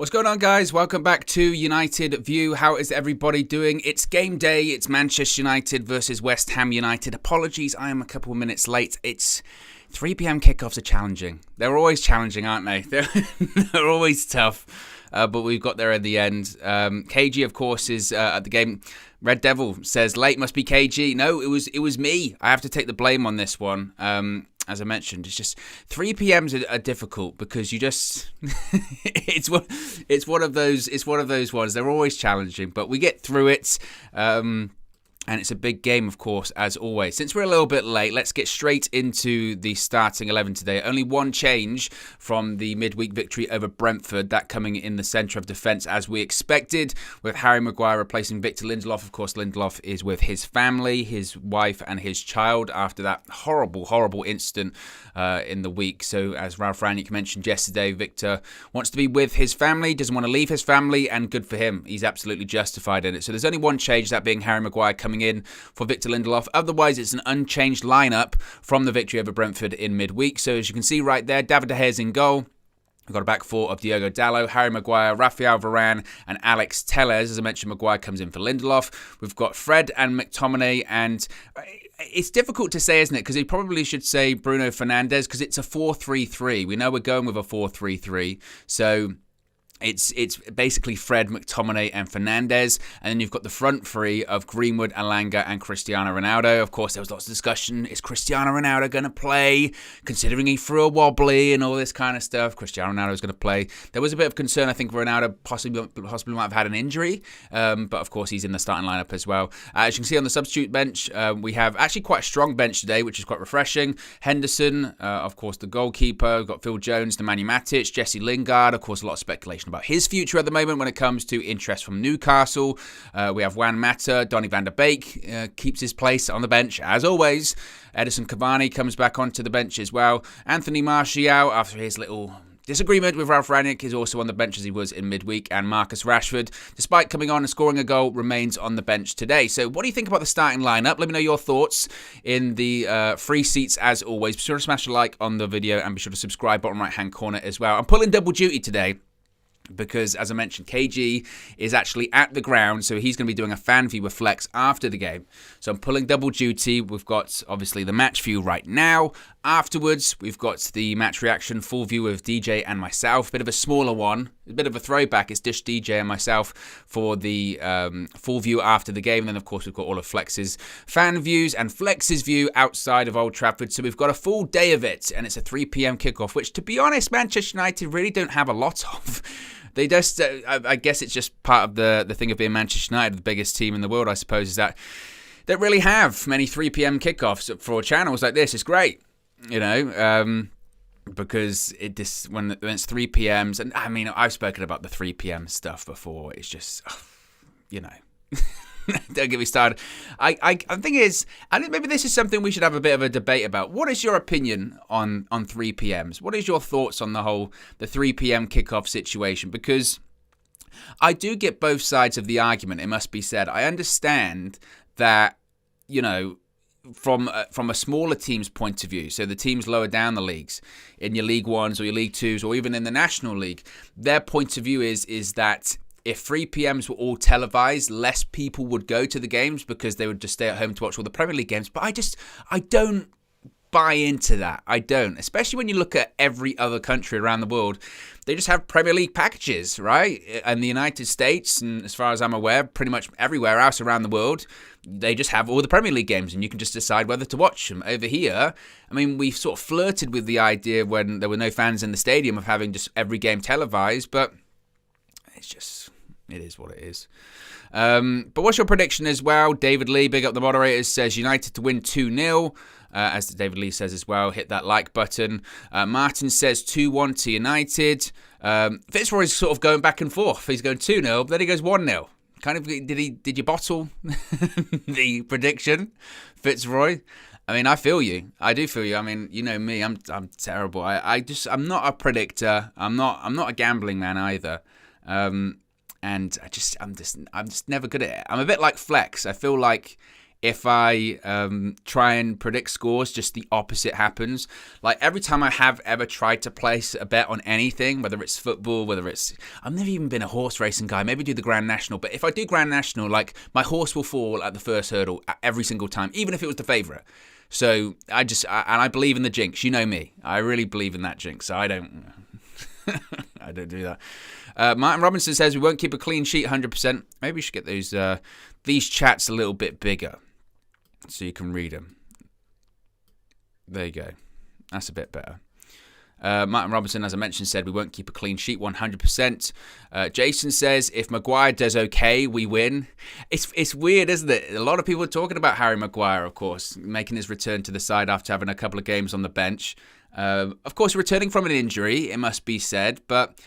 What's going on, guys? Welcome back to United View. How is everybody doing? It's game day. It's Manchester United versus West Ham United. Apologies, I am a couple of minutes late. It's 3 p.m. kickoffs are challenging. They're always challenging, aren't they? They're always tough, but we've got there in the end. KG, of course, is at the game. Red Devil says late must be KG. No, it was me. I have to take the blame on this one. As I mentioned, it's just 3 p.m.s are difficult because you just it's one of those ones. They're always challenging, but we get through it. And it's a big game, of course, as always. Since we're a little bit late, let's get straight into the starting 11 today. Only one change from the midweek victory over Brentford, that coming in the centre of defence as we expected, with Harry Maguire replacing Victor Lindelof. Of course, Lindelof is with his family, his wife and his child after that horrible incident in the week. So as Ralph Rangnick mentioned yesterday, Victor wants to be with his family, doesn't want to leave his family, and good for him. He's absolutely justified in it. So there's only one change, that being Harry Maguire coming in for Victor Lindelof. Otherwise, it's an unchanged lineup from the victory over Brentford in midweek. So as you can see right there, David De Gea's in goal. We've got a back four of Diogo Dalot, Harry Maguire, Rafael Varane and Alex Telles. As I mentioned, Maguire comes in for Lindelof. We've got Fred and McTominay, and it's difficult to say, isn't it? Because he probably should say Bruno Fernandes because it's a 4-3-3. We know we're going with a 4-3-3. So it's basically Fred, McTominay and Fernandes. And then you've got the front three of Greenwood, Alanga and Cristiano Ronaldo. Of course, there was lots of discussion. Is Cristiano Ronaldo going to play? Considering he threw a wobbly and all this kind of stuff. Cristiano Ronaldo is going to play. There was a bit of concern. I think Ronaldo possibly might have had an injury. But of course, he's in the starting lineup as well. As you can see on the substitute bench, we have actually quite a strong bench today, which is quite refreshing. Henderson, of course, the goalkeeper. We've got Phil Jones, Nemanja Matic, Jesse Lingard. Of course, a lot of speculation about his future at the moment when it comes to interest from Newcastle. We have Juan Mata, Donny van der Beek keeps his place on the bench as always. Edison Cavani comes back onto the bench as well. Anthony Martial, after his little disagreement with Ralph Rangnick, is also on the bench as he was in midweek. And Marcus Rashford, despite coming on and scoring a goal, remains on the bench today. So what do you think about the starting lineup? Let me know your thoughts in the free seats as always. Be sure to smash a like on the video and be sure to subscribe bottom right hand corner as well. I'm pulling double duty today, because, as I mentioned, KG is actually at the ground, so he's going to be doing a fan view with Flex after the game. So I'm pulling double duty. We've got, obviously, the match view right now. Afterwards, we've got the match reaction full view with DJ and myself. A bit of a smaller one, a bit of a throwback. It's just DJ and myself for the full view after the game. And then, of course, we've got all of Flex's fan views and Flex's view outside of Old Trafford. So we've got a full day of it, and it's a 3 p.m. kickoff, which, to be honest, Manchester United really don't have a lot of. They just, I guess it's just part of the thing of being Manchester United, the biggest team in the world, I suppose, is that they don't really have many 3 p.m. kickoffs for channels like this. It's great, you know, because when it's 3 p.m.s, and I mean, I've spoken about the 3 p.m. stuff before. It's just, you know. Don't get me started. I think I think maybe this is something we should have a bit of a debate about. What is your opinion on 3 p.m.s? What is your thoughts on the 3 p.m. kickoff situation? Because I do get both sides of the argument, it must be said. I understand that, you know, from a smaller team's point of view, so the teams lower down the leagues, in your League Ones or your League Twos or even in the National League, their point of view is that if 3 p.m.s were all televised, less people would go to the games because they would just stay at home to watch all the Premier League games. But I don't buy into that. I don't. Especially when you look at every other country around the world. They just have Premier League packages, right? And the United States, and as far as I'm aware, pretty much everywhere else around the world, they just have all the Premier League games and you can just decide whether to watch them. Over here, I mean, we've sort of flirted with the idea when there were no fans in the stadium of having just every game televised, but it is what it is. But what's your prediction as well? David Lee, big up the moderators, says United to win 2-0. As David Lee says as well, hit that like button. Martin says 2-1 to United. Fitzroy's sort of going back and forth. He's going 2-0, but then he goes 1-0. Kind of, did you bottle the prediction, Fitzroy? I mean, I feel you. I do feel you. I mean, you know me. I'm terrible. I'm not a predictor. I'm not a gambling man either. And I'm just never good at it. I'm a bit like Flex. I feel like If I try and predict scores, just the opposite happens. Like every time I have ever tried to place a bet on anything, whether it's football, whether it's... I've never even been a horse racing guy. Maybe do the Grand National. But if I do Grand National, like my horse will fall at the first hurdle every single time, even if it was the favourite. So I believe in the jinx. You know me. I really believe in that jinx. So I don't... I don't do that. Martin Robinson says we won't keep a clean sheet 100%. Maybe we should get these chats a little bit bigger so you can read them. There you go. That's a bit better. Martin Robinson, as I mentioned, said we won't keep a clean sheet 100%. Jason says if Maguire does okay, we win. It's weird, isn't it? A lot of people are talking about Harry Maguire, of course, making his return to the side after having a couple of games on the bench. Of course, returning from an injury, it must be said, but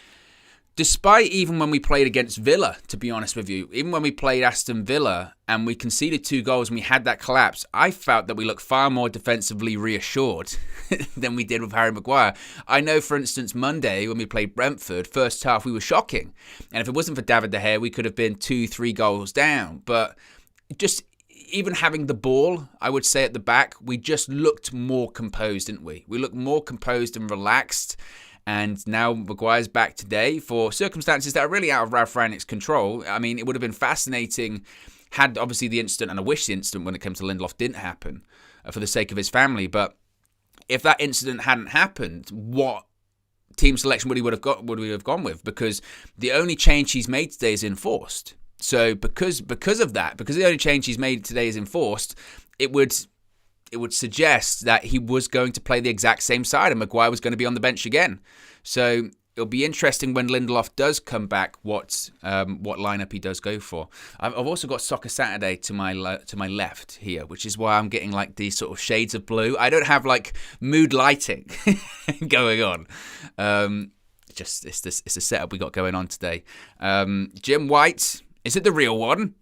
despite even when we played against Villa, to be honest with you, even when we played Aston Villa and we conceded 2 goals and we had that collapse, I felt that we looked far more defensively reassured than we did with Harry Maguire. I know, for instance, Monday when we played Brentford, first half we were shocking. And if it wasn't for David De Gea, we could have been 2-3 goals down. But just even having the ball, I would say at the back, we just looked more composed, didn't we? We looked more composed and relaxed. And now Maguire's back today for circumstances that are really out of Ralph Rangnick's control. I mean, it would have been fascinating had obviously the incident, and I wish the incident when it came to Lindelof didn't happen for the sake of his family. But if that incident hadn't happened, what team selection would we have gone with? Because the only change he's made today is enforced. So because of that, because the only change he's made today is enforced, it would suggest that he was going to play the exact same side and Maguire was going to be on the bench again. So it'll be interesting when Lindelof does come back, what lineup he does go for. I've also got Soccer Saturday to my left here, which is why I'm getting like these sort of shades of blue. I don't have like mood lighting going on. It's a setup we got going on today. Jim White, is it the real one?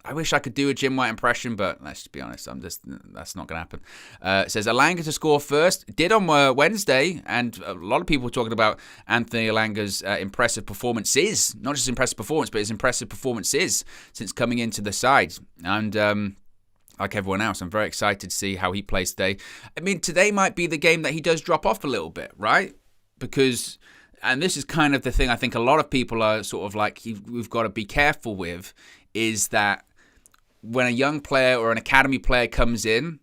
I wish I could do a Jim White impression, but let's just be honest, that's not going to happen. It says Elanga to score first. Did on Wednesday, and a lot of people were talking about Anthony Elanga's impressive performances. Not just impressive performance, but his impressive performances since coming into the side. And like everyone else, I'm very excited to see how he plays today. I mean, today might be the game that he does drop off a little bit, right? Because, and this is kind of the thing I think a lot of people are sort of like, we've got to be careful with, is that when a young player or an academy player comes in,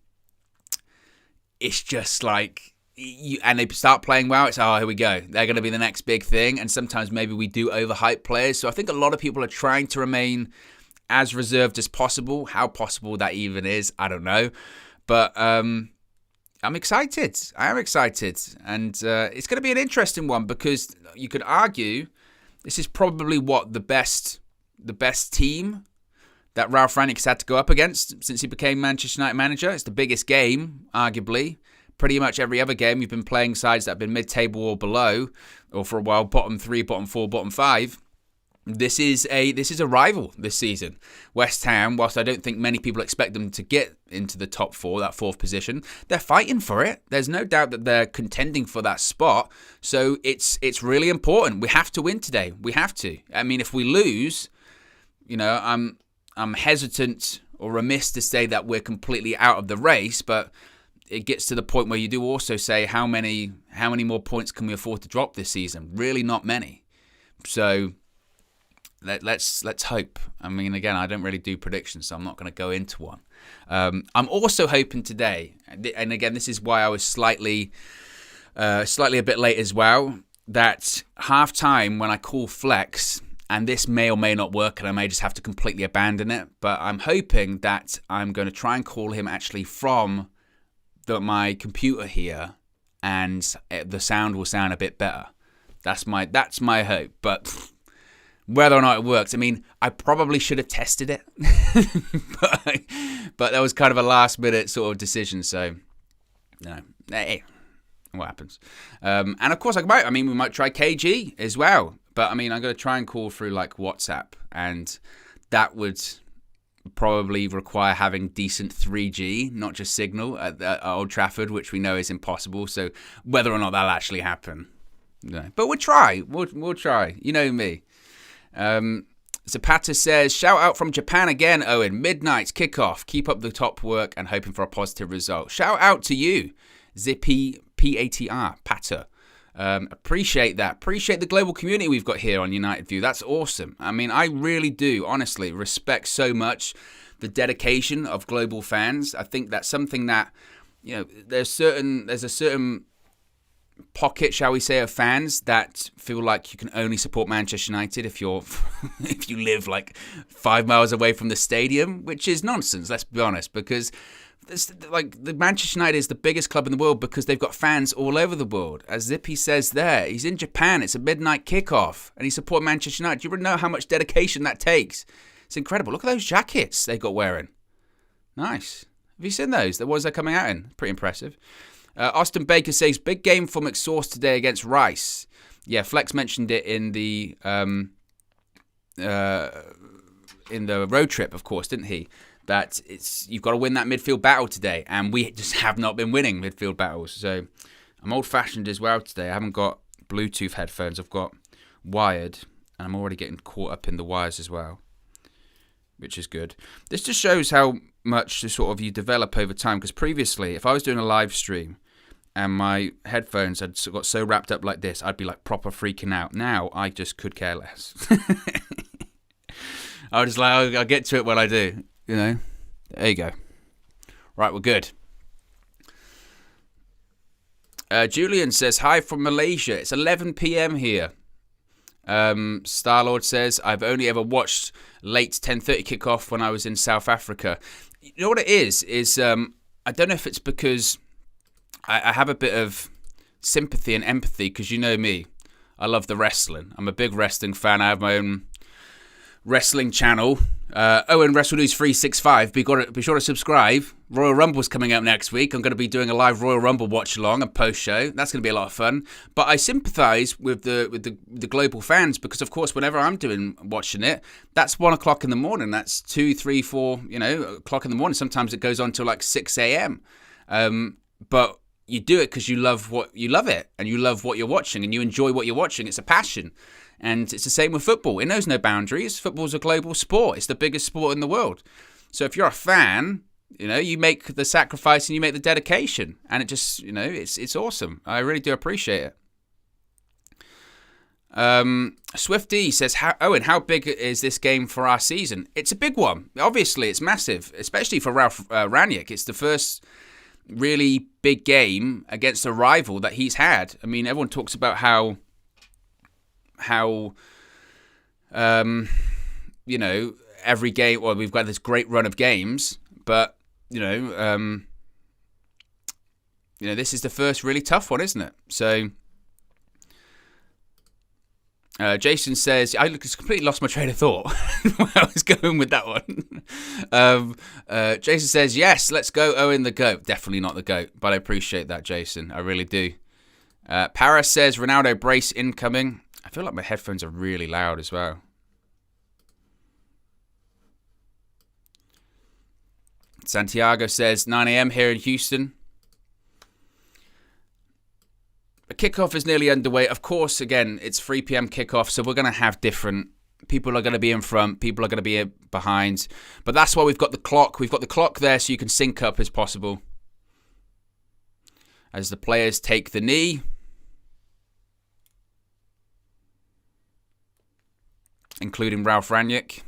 it's just like, and they start playing well, it's, oh, here we go. They're going to be the next big thing. And sometimes maybe we do overhype players. So I think a lot of people are trying to remain as reserved as possible. How possible that even is, I don't know. But I'm excited. I am excited. And it's going to be an interesting one because you could argue this is probably the best team that Ralph Rangnick's had to go up against since he became Manchester United manager. It's the biggest game, arguably. Pretty much every other game, you've been playing sides that have been mid-table or below, or for a while, bottom 3, bottom 4, bottom 5. This is a rival this season. West Ham, whilst I don't think many people expect them to get into the top 4, that 4th position, they're fighting for it. There's no doubt that they're contending for that spot. So it's really important. We have to win today. We have to. I mean, if we lose, I'm hesitant or remiss to say that we're completely out of the race, but it gets to the point where you do also say how many more points can we afford to drop this season? Really not many. So let's hope. I mean, again, I don't really do predictions, so I'm not going to go into one. I'm also hoping today, and again, this is why I was slightly a bit late as well, that half time when I call flex, and this may or may not work, and I may just have to completely abandon it, but I'm hoping that I'm going to try and call him actually from my computer here, and the sound will sound a bit better. That's my hope, but whether or not it works, I mean, I probably should have tested it, but that was kind of a last-minute sort of decision, so, hey, what happens? And of course, we might try KG as well. But, I mean, I'm going to try and call through, like, WhatsApp, and that would probably require having decent 3G, not just signal, at Old Trafford, which we know is impossible. So whether or not that'll actually happen. But we'll try. We'll try. You know me. Zapata says, shout out from Japan again, Owen. Midnight kickoff. Keep up the top work and hoping for a positive result. Shout out to you, Zippy Patr, Patter. Appreciate that. Appreciate the global community we've got here on United View. That's awesome. I mean, I really do, honestly, respect so much the dedication of global fans. I think that's something that, you know, there's a certain pocket, shall we say, of fans that feel like you can only support Manchester United if you live like 5 miles away from the stadium, which is nonsense, let's be honest, because the Manchester United is the biggest club in the world because they've got fans all over the world. As Zippy says there, he's in Japan, it's a midnight kickoff, and he supports Manchester United. Do you know how much dedication that takes? It's incredible. Look at those jackets they got wearing. Nice. Have you seen those? The ones they're coming out in? Pretty impressive. Austin Baker says, big game for McSauce today against Rice. Yeah, Flex mentioned it in the road trip, of course, didn't he? That you've got to win that midfield battle today, and we just have not been winning midfield battles. So I'm old-fashioned as well today. I haven't got Bluetooth headphones. I've got wired, and I'm already getting caught up in the wires as well, which is good. This just shows how much sort of you develop over time, because previously, if I was doing a live stream and my headphones had got so wrapped up like this, I'd be like proper freaking out. Now I just could care less. I was just like, I'll get to it when I do, you know. There you go. Right, we're good. Julian says, hi from Malaysia. It's 11 p.m. here. Starlord says, I've only ever watched late 10:30 kickoff when I was in South Africa. You know what it is I don't know if it's because I have a bit of sympathy and empathy, because you know me, I love the wrestling. I'm a big wrestling fan. I have my own wrestling channel, Owen Wrestle News 365. Be sure to subscribe. Royal Rumble's coming up next week. I'm going to be doing a live Royal Rumble watch along and post show. That's going to be a lot of fun. But I sympathise with the global fans, because of course whenever I'm watching it, that's 1 o'clock in the morning. That's 2, 3, 4, o'clock in the morning. Sometimes it goes on till like 6 a.m. But you do it because you love it, and you love what you're watching, and you enjoy what you're watching. It's a passion. And it's the same with football. It knows no boundaries. Football's a global sport. It's the biggest sport in the world. So if you're a fan, you make the sacrifice and you make the dedication. And it just, it's awesome. I really do appreciate it. Swifty says, Owen, how big is this game for our season? It's a big one. Obviously, it's massive, especially for Ralph Rangnick. It's the first really big game against a rival that he's had. I mean, everyone talks about how every game, well, we've got this great run of games, but this is the first really tough one, isn't it? So Jason says, I just completely lost my train of thought where I was going with that one. Jason says, yes, let's go Owen the GOAT. Definitely not the GOAT, but I appreciate that, Jason. I really do. Paris says, Ronaldo brace incoming. I feel like my headphones are really loud as well. Santiago says, 9 a.m. here in Houston. The kickoff is nearly underway. Of course, again, it's 3 p.m. kickoff, so we're going to have different... People are going to be in front, people are going to be behind. But that's why we've got the clock. We've got the clock there so you can sync up as possible. As the players take the knee... including Ralph Rangnick.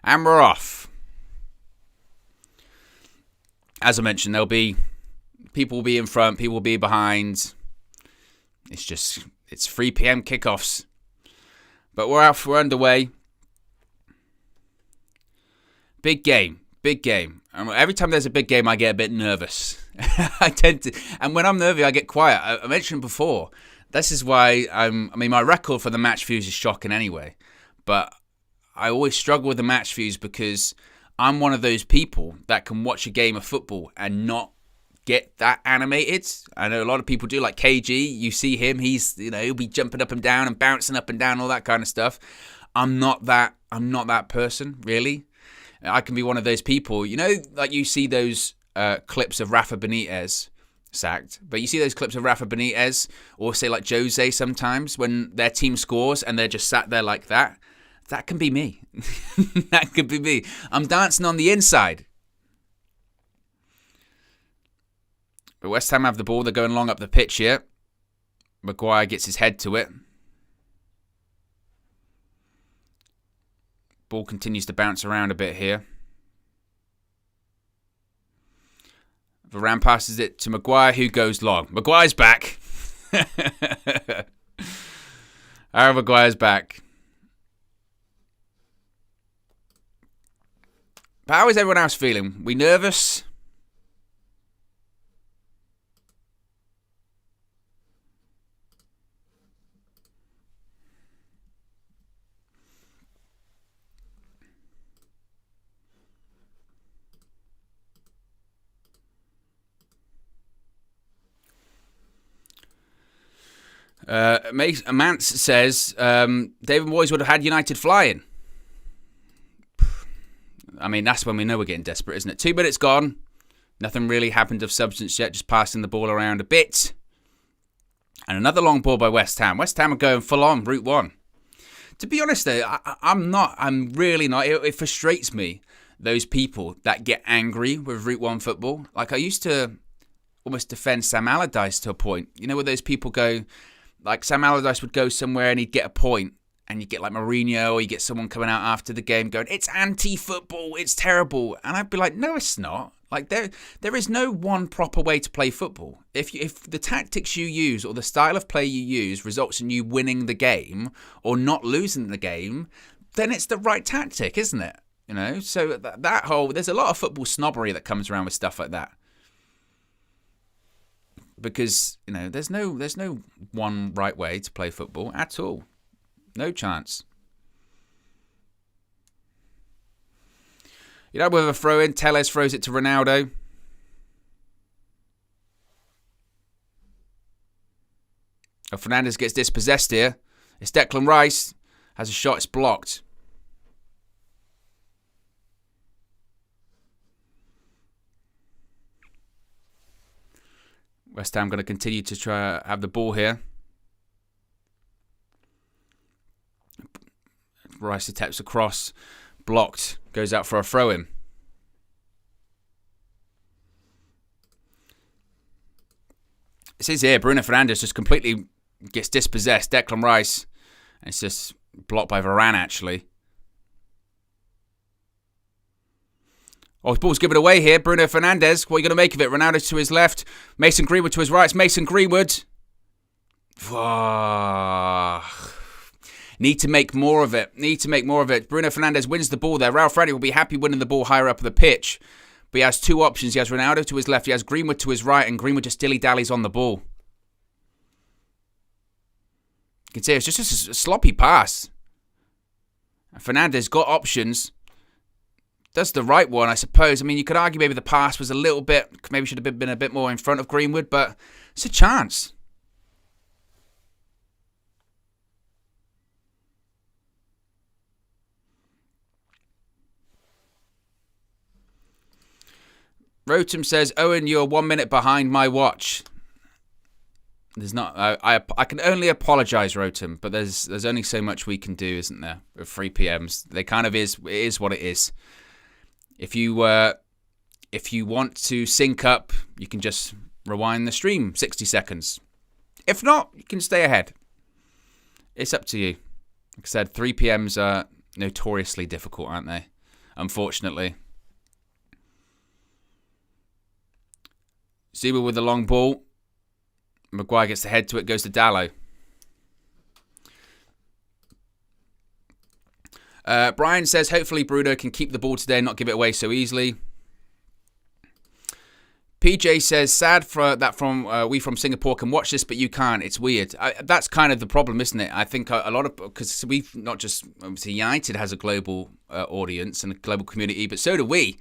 And we're off. As I mentioned, people will be in front, people will be behind. It's 3 p.m. kickoffs. But we're underway. Big game. Every time there's a big game, I get a bit nervous. I tend to, and when I'm nervous, I get quiet. I mentioned before, this is why my record for the match views is shocking anyway. But I always struggle with the match views because I'm one of those people that can watch a game of football and not get that animated. I know a lot of people do, like KG. You see him, he'll be jumping up and down and bouncing up and down, all that kind of stuff. I'm not that person, really. I can be one of those people, like you see those clips of Rafa Benitez sacked. But you see those clips of Rafa Benitez or say like Jose sometimes when their team scores and they're just sat there like that. That can be me. That could be me. I'm dancing on the inside. But West Ham have the ball. They're going long up the pitch here. Maguire gets his head to it. Ball continues to bounce around a bit here. Varane passes it to Maguire, who goes long. Maguire's back. Harry Maguire's back. But how is everyone else feeling? We nervous? Mance says David Moyes would have had United flying. I mean, that's when we know we're getting desperate, isn't it? 2 minutes gone. Nothing really happened of substance yet, just passing the ball around a bit. And another long ball by West Ham. West Ham are going full on, route one. To be honest though, I'm really not. It frustrates me, those people that get angry with route one football. Like I used to almost defend Sam Allardyce to a point. You know where those people go, like Sam Allardyce would go somewhere and he'd get a point, and you get like Mourinho or you get someone coming out after the game going, it's anti-football, it's terrible. And I'd be like, no, it's not. Like there is no one proper way to play football. If the tactics you use or the style of play you use results in you winning the game or not losing the game, then it's the right tactic, isn't it? You know, so that whole, there's a lot of football snobbery that comes around with stuff like that. Because, you know, there's no one right way to play football at all. No chance. You know, with a throw-in, Telles throws it to Ronaldo. Oh, Fernandes gets dispossessed here. It's Declan Rice. Has a shot, it's blocked. West Ham going to continue to try have the ball here. Rice attempts across, blocked, goes out for a throw-in. It says here, Bruno Fernandes just completely gets dispossessed. Declan Rice, and it's just blocked by Varane, actually. Oh, his ball's given away here. Bruno Fernandes. What are you going to make of it? Ronaldo to his left. Mason Greenwood to his right. It's Mason Greenwood. Need to make more of it. Bruno Fernandes wins the ball there. Ralph Ranieri will be happy winning the ball higher up the pitch. But he has two options. He has Ronaldo to his left. He has Greenwood to his right. And Greenwood just dilly-dallies on the ball. You can see it's just a sloppy pass. And Fernandes got options. Does the right one, I suppose. I mean, you could argue maybe the pass was a little bit, maybe should have been a bit more in front of Greenwood, but it's a chance. Rotem says, Owen, you're 1 minute behind my watch. There's not. I can only apologise, Rotem, but there's only so much we can do, isn't there? With 3 PMs, they kind of is. It is what it is. If you want to sync up, you can just rewind the stream 60 seconds. If not, you can stay ahead. It's up to you. Like I said, 3 PMs are notoriously difficult, aren't they? Unfortunately. Zuba with the long ball. Maguire gets the head to it, goes to Dallo. Brian says, hopefully Bruno can keep the ball today and not give it away so easily. PJ says, sad that we from Singapore can watch this, but you can't. It's weird. That's kind of the problem, isn't it? I think a lot of, because we've not just, obviously United has a global audience and a global community, but so do we.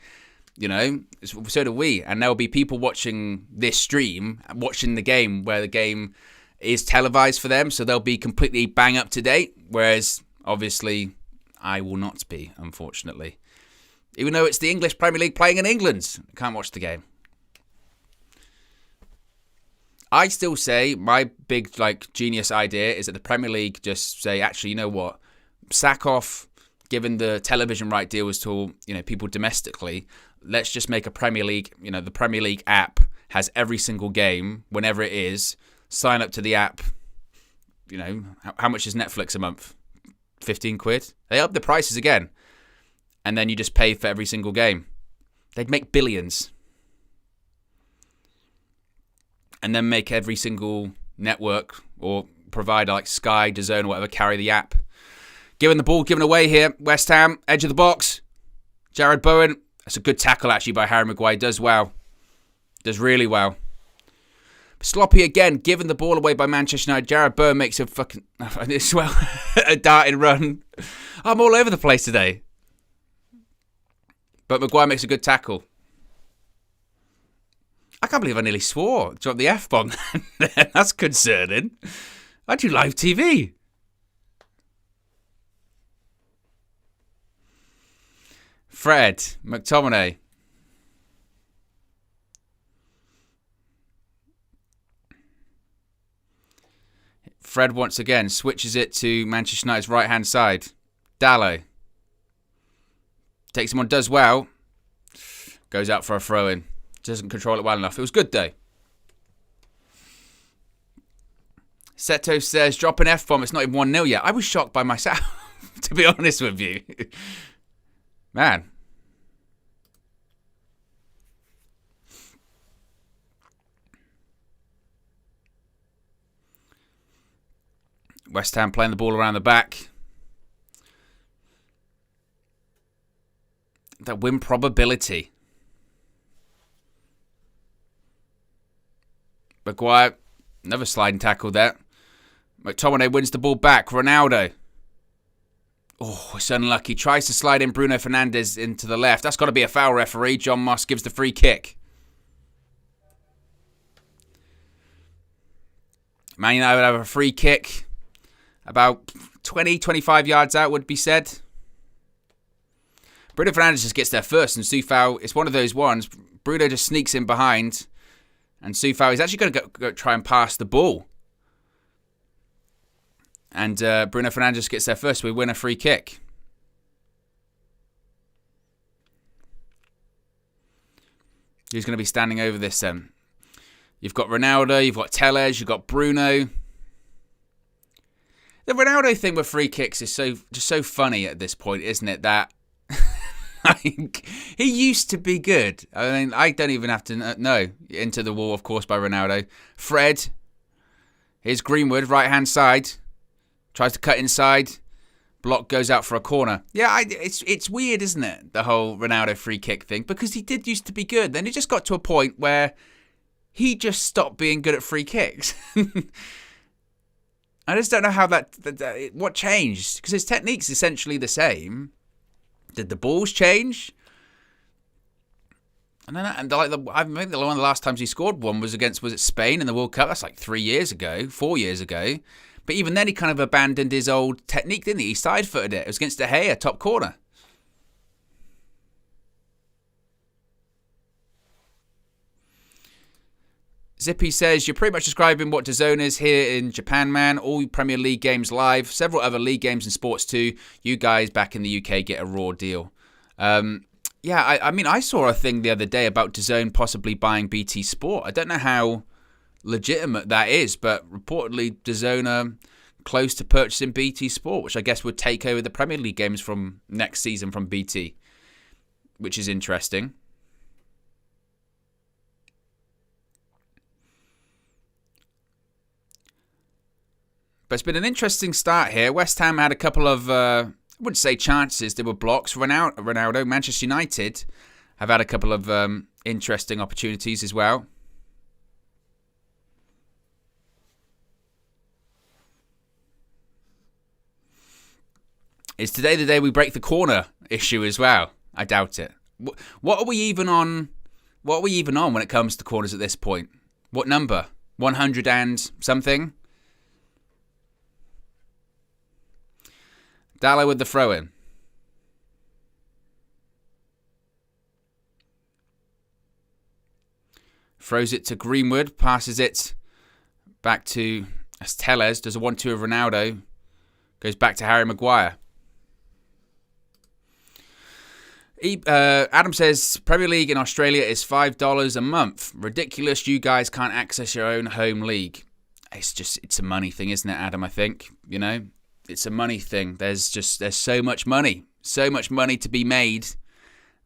You know, so do we. And there'll be people watching this stream, watching the game where the game is televised for them. So they'll be completely bang up to date. Whereas, obviously, I will not be, unfortunately. Even though it's the English Premier League playing in England. I can't watch the game. I still say my big genius idea is that the Premier League just say, actually, you know what? Sack off giving the television right deals to people domestically. Let's just make a Premier League. The Premier League app has every single game whenever it is. Sign up to the app. How much is Netflix a month? 15 quid? They up the prices again. And then you just pay for every single game. They'd make billions. And then make every single network or provider like Sky, DAZN, or whatever carry the app. Given the ball given away here. West Ham, edge of the box. Jared Bowen. That's a good tackle actually by Harry Maguire. Does well. Does really well. Sloppy again, given the ball away by Manchester United. Jared Bowen makes a fucking a darting run. I'm all over the place today. But Maguire makes a good tackle. I can't believe I nearly swore. Dropped the F-bomb. That's concerning. I do live TV. Fred, McTominay. Fred once again switches it to Manchester United's right-hand side. Dalot. Takes him on, does well. Goes out for a throw-in. Doesn't control it well enough. It was good, though. Seto says, drop an F-bomb. It's not even 1-0 yet. I was shocked by myself, to be honest with you. Man. West Ham playing the ball around the back. That win probability. Maguire, another sliding tackle there. McTominay wins the ball back. Ronaldo. Oh, it's unlucky. Tries to slide in Bruno Fernandes into the left. That's got to be a foul, referee. John Moss gives the free kick. Man United have a free kick. About 20, 25 yards out would be said. Bruno Fernandes just gets there first, and Soufal, it's one of those ones. Bruno just sneaks in behind, and Soufal is actually going to go try and pass the ball. And Bruno Fernandes gets there first. We win a free kick. Who's going to be standing over this then? You've got Ronaldo, you've got Telles, you've got Bruno. The Ronaldo thing with free kicks is just so funny at this point, isn't it? That he used to be good. I mean, I don't even have to know. Into the wall, of course, by Ronaldo. Fred. Here's Greenwood, right-hand side. Tries to cut inside. Block goes out for a corner. Yeah, it's weird, isn't it? The whole Ronaldo free kick thing. Because he did used to be good. Then he just got to a point where he just stopped being good at free kicks. I just don't know how what changed. Because his technique's essentially the same. Did the balls change? I don't know. And I think one of the last times he scored one was it Spain in the World Cup? That's like 4 years ago. But even then he kind of abandoned his old technique, didn't he? He side-footed it. It was against De Gea, top corner. Zippy says, you're pretty much describing what DAZN is here in Japan, man. All Premier League games live. Several other league games and sports too. You guys back in the UK get a raw deal. Yeah, I mean, I saw a thing the other day about DAZN possibly buying BT Sport. I don't know how legitimate that is, but reportedly DAZN are close to purchasing BT Sport, which I guess would take over the Premier League games from next season from BT, which is interesting. But it's been an interesting start here. West Ham had a couple of, I wouldn't say chances, there were blocks. Ronaldo, Manchester United have had a couple of interesting opportunities as well. Is today the day we break the corner issue as well? I doubt it. What are we even on? What are we even on when it comes to corners at this point? What number? 100 and something? Dalot with the throw-in. Throws it to Greenwood. Passes it Back to Telles. Does a 1-2 of Ronaldo. Goes back to Harry Maguire. Adam says, Premier League in Australia is $5 a month. Ridiculous, you guys can't access your own home league. It's a money thing, isn't it, Adam, I think? You know, it's a money thing. There's so much money to be made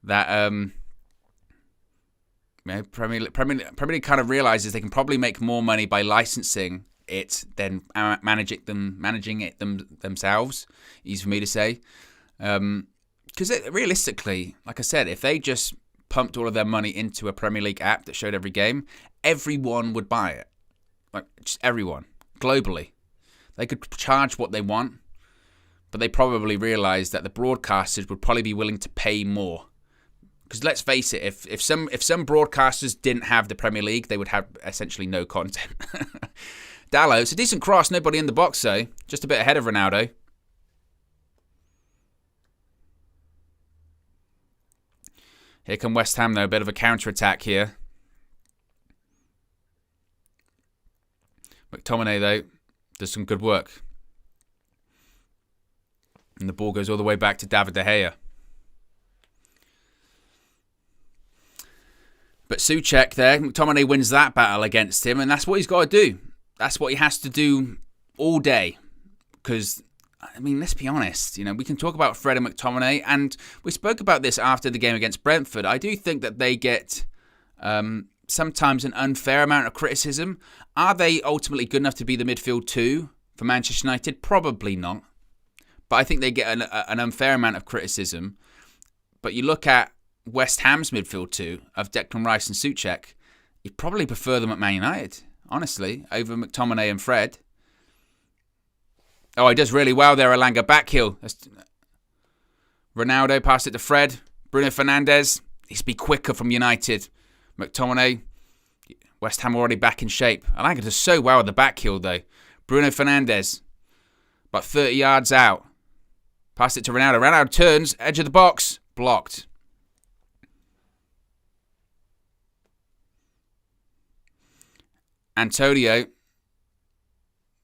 that Premier League kind of realizes they can probably make more money by licensing it than managing it themselves. Easy for me to say. Because realistically, like I said, if they just pumped all of their money into a Premier League app that showed every game, everyone would buy it. Like, just everyone. Globally. They could charge what they want, but they probably realised that the broadcasters would probably be willing to pay more. Because let's face it, if some broadcasters didn't have the Premier League, they would have essentially no content. Dallo, it's a decent cross, nobody in the box though. Just a bit ahead of Ronaldo. Here come West Ham, though. A bit of a counter-attack here. McTominay, though, does some good work. And the ball goes all the way back to David De Gea. But Souček there, McTominay wins that battle against him, and that's what he's got to do. That's what he has to do all day. Because, I mean, let's be honest. You know, we can talk about Fred and McTominay, and we spoke about this after the game against Brentford. I do think that they get sometimes an unfair amount of criticism. Are they ultimately good enough to be the midfield two for Manchester United? Probably not. But I think they get an unfair amount of criticism. But you look at West Ham's midfield two of Declan Rice and Souček, you'd probably prefer them at Man United, honestly, over McTominay and Fred. Oh, he does really well there, Elanga. Back heel. Ronaldo passed it to Fred. Bruno Fernandes. He's be quicker from United. McTominay. West Ham already back in shape. Elanga does so well with the back heel, though. Bruno Fernandes. About 30 yards out. Passed it to Ronaldo. Ronaldo turns. Edge of the box. Blocked. Antonio.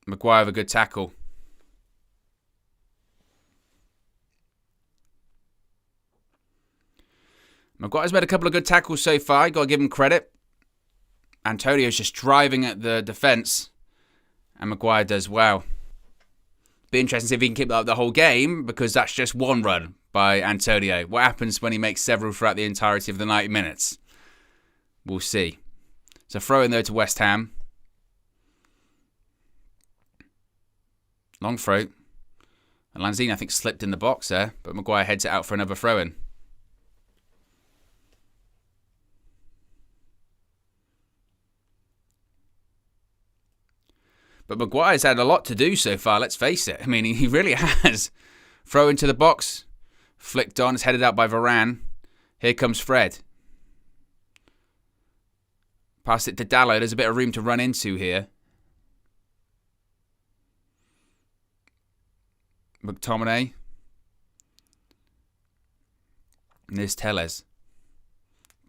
Maguire with a good tackle. Maguire's made a couple of good tackles so far. Got to give him credit. Antonio's just driving at the defence. And Maguire does well. Be interesting to see if he can keep that up the whole game, because that's just one run by Antonio. What happens when he makes several throughout the entirety of the 90 minutes? We'll see. So throw in there to West Ham. Long throw. And Lanzini, I think, slipped in the box there. But Maguire heads it out for another throw-in. But Maguire's had a lot to do so far, let's face it. I mean, he really has. Throw into the box. Flicked on. It's headed out by Varane. Here comes Fred. Pass it to Dallo. There's a bit of room to run into here. McTominay. And there's Telles.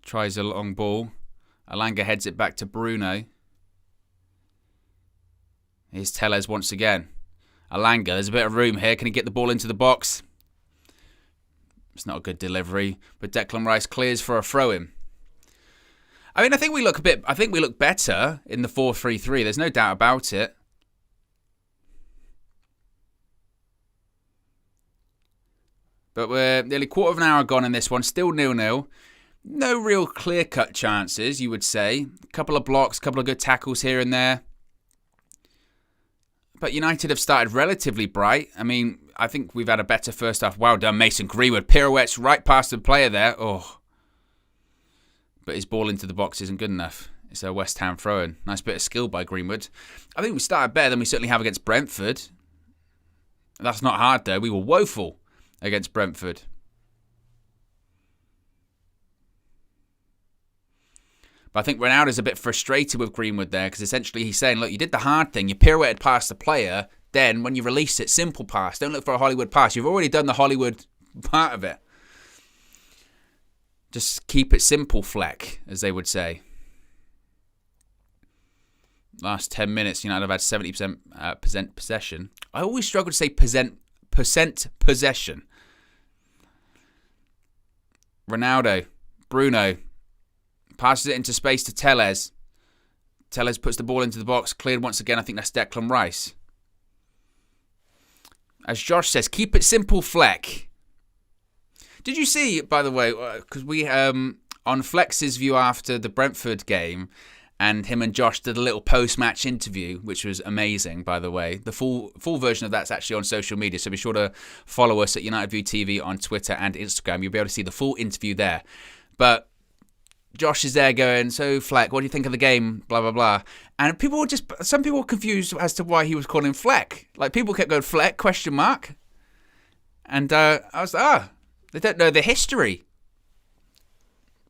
Tries a long ball. Elanga heads it back to Bruno. Here's Telles once again. Elanga, there's a bit of room here. Can he get the ball into the box? It's not a good delivery, but Declan Rice clears for a throw-in. I mean, I think we look better in the 4-3-3. There's no doubt about it. But we're nearly a quarter of an hour gone in this one. Still 0-0. No real clear-cut chances, you would say. A couple of blocks, a couple of good tackles here and there. But United have started relatively bright. I mean, I think we've had a better first half. Well done, Mason Greenwood. Pirouettes right past the player there. Oh. But his ball into the box isn't good enough. It's a West Ham throw-in. Nice bit of skill by Greenwood. I think we started better than we certainly have against Brentford. That's not hard, though. We were woeful against Brentford. But I think Ronaldo's a bit frustrated with Greenwood there, because essentially he's saying, look, you did the hard thing. You pirouetted past the player. Then when you release it, simple pass. Don't look for a Hollywood pass. You've already done the Hollywood part of it. Just keep it simple, Fleck, as they would say. Last 10 minutes, United have had 70% possession. I always struggle to say percent possession. Ronaldo, Bruno, passes it into space to Tellez. Tellez puts the ball into the box, cleared once again. I think that's Declan Rice. As Josh says, keep it simple, Fleck. Did you see, by the way, because we, on Flex's view after the Brentford game, and him and Josh did a little post-match interview, which was amazing, by the way. The full version of that's actually on social media, so be sure to follow us at United View TV on Twitter and Instagram. You'll be able to see the full interview there. But Josh is there going, so Fleck, what do you think of the game? Blah, blah, blah. And some people were confused as to why he was calling Fleck. Like, people kept going, Fleck, question mark. And I was like, they don't know the history.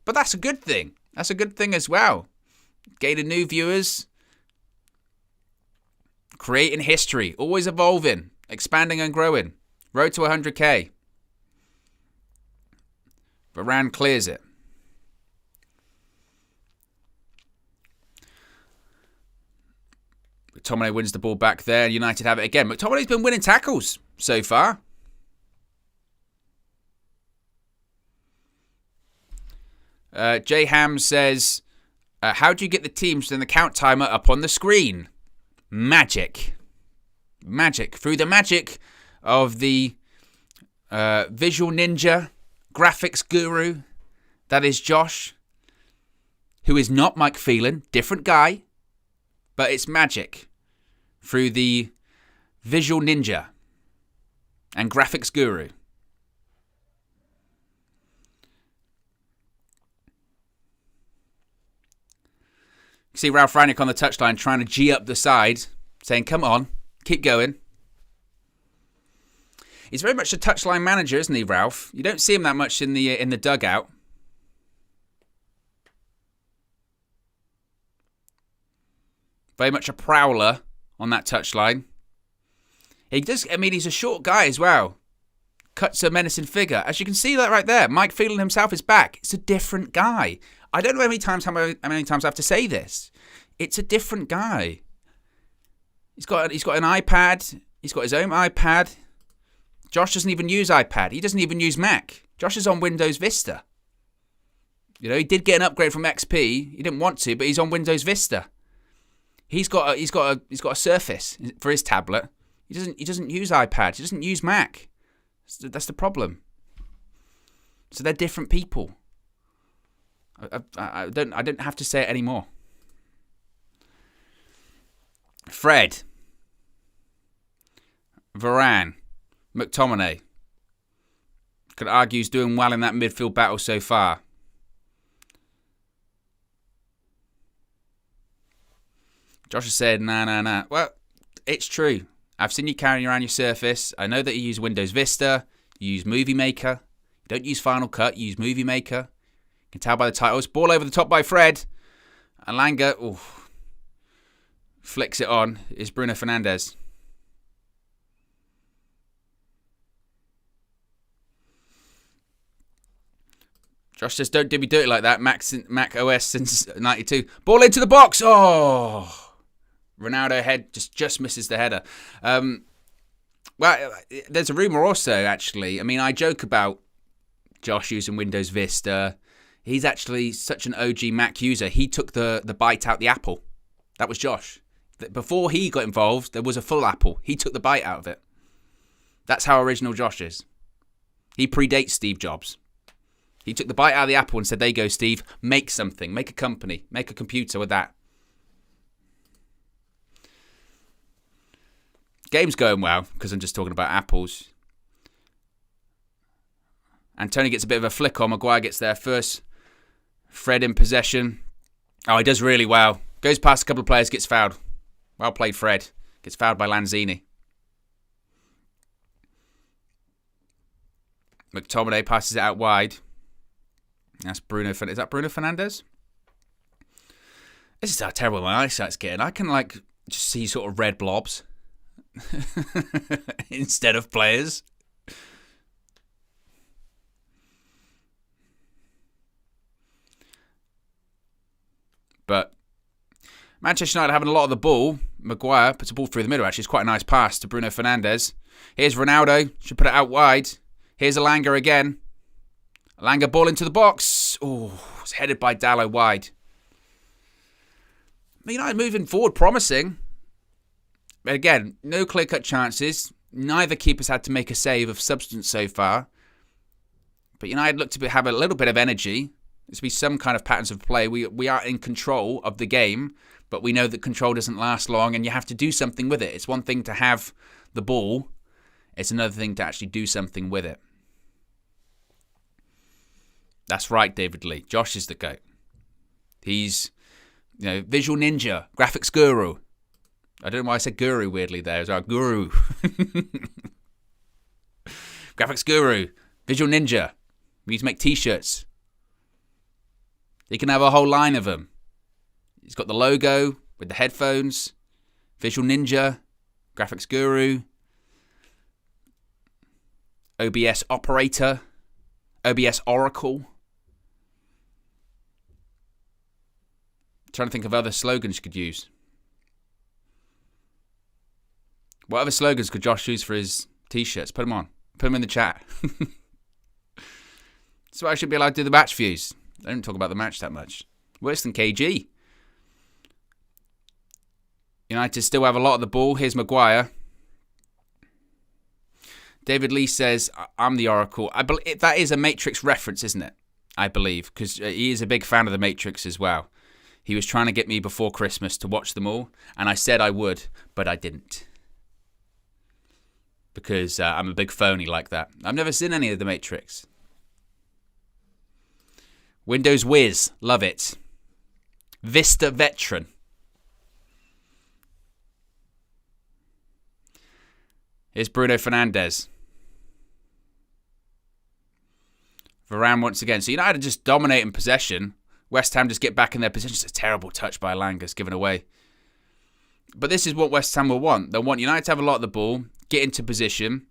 But that's a good thing. That's a good thing as well. Gaining new viewers. Creating history. Always evolving. Expanding and growing. Road to 100k. Varane clears it. McTominay wins the ball back there. United have it again. McTominay's been winning tackles so far. J Ham says, how do you get the teams and the count timer up on the screen? Magic. Magic. Through the magic of the visual ninja, graphics guru, that is Josh, who is not Mike Phelan, different guy, but it's magic. Through the visual ninja and graphics guru. You see Ralph Rangnick on the touchline trying to G up the side, saying, come on, keep going. He's very much a touchline manager, isn't he, Ralph? You don't see him that much in the dugout. Very much a prowler on that touchline. He's a short guy as well. Cuts a menacing figure. As you can see that right there, Mike Phelan himself is back. It's a different guy. I don't know how many times I have to say this. It's a different guy. He's got an iPad. He's got his own iPad. Josh doesn't even use iPad. He doesn't even use Mac. Josh is on Windows Vista. You know, he did get an upgrade from XP. He didn't want to, but he's on Windows Vista. He's got a Surface for his tablet. He doesn't use iPad. He doesn't use Mac. That's the problem. So they're different people. I don't have to say it anymore. Fred, Varane, McTominay. Could argue he's doing well in that midfield battle so far. Josh has said, nah. Well, it's true. I've seen you carrying around your Surface. I know that you use Windows Vista. You use Movie Maker. You don't use Final Cut. You use Movie Maker. You can tell by the titles. Ball over the top by Fred. Alanga flicks it on. Is Bruno Fernandes. Josh says, don't be dirty like that. Mac OS since 92. Ball into the box. Oh! Ronaldo head just misses the header. Well, there's a rumour also, actually. I mean, I joke about Josh using Windows Vista. He's actually such an OG Mac user. He took the bite out the apple. That was Josh. Before he got involved, there was a full apple. He took the bite out of it. That's how original Josh is. He predates Steve Jobs. He took the bite out of the apple and said, there you go, Steve. Make something. Make a company. Make a computer with that. Game's going well, because I'm just talking about apples. And Tony gets a bit of a flick on. Maguire gets there first. Fred in possession. Oh, he does really well. Goes past a couple of players, gets fouled. Well played, Fred. Gets fouled by Lanzini. McTominay passes it out wide. That's Bruno. Is that Bruno Fernandes? This is how terrible my eyesight's getting. I can just see sort of red blobs instead of players. But Manchester United having a lot of the ball. Maguire puts the ball through the middle, actually. It's quite a nice pass to Bruno Fernandes. Here's Ronaldo. Should put it out wide. Here's Elanga again. Elanga ball into the box. Oh, it's headed by Dalot wide. United moving forward, promising. But again, no clear-cut chances. Neither keepers had to make a save of substance so far. But United look to have a little bit of energy. There's to be some kind of patterns of play. We are in control of the game, but we know that control doesn't last long, and you have to do something with it. It's one thing to have the ball. It's another thing to actually do something with it. That's right, David Lee. Josh is the GOAT. He's, visual ninja, graphics guru. I don't know why I said guru weirdly there. It's our guru. Graphics guru, visual ninja. We need to make t-shirts. He can have a whole line of them. He's got the logo with the headphones. Visual ninja, graphics guru, OBS operator, OBS oracle. Trying to think of other slogans you could use. What other slogans could Josh use for his t-shirts? Put them on. Put them in the chat. So I should be allowed to do the match views. I don't talk about the match that much. Worse than KG. United still have a lot of the ball. Here's Maguire. David Lee says, I'm the Oracle. I believe that is a Matrix reference, isn't it? I believe, because he is a big fan of the Matrix as well. He was trying to get me before Christmas to watch them all, and I said I would, but I didn't. Because I'm a big phony like that. I've never seen any of the Matrix. Windows Whiz, love it. Vista Veteran. Here's Bruno Fernandes. Varane once again. So United are just dominating possession. West Ham just get back in their position. It's a terrible touch by Elanga. It's given away. But this is what West Ham will want. They'll want United to have a lot of the ball, get into position,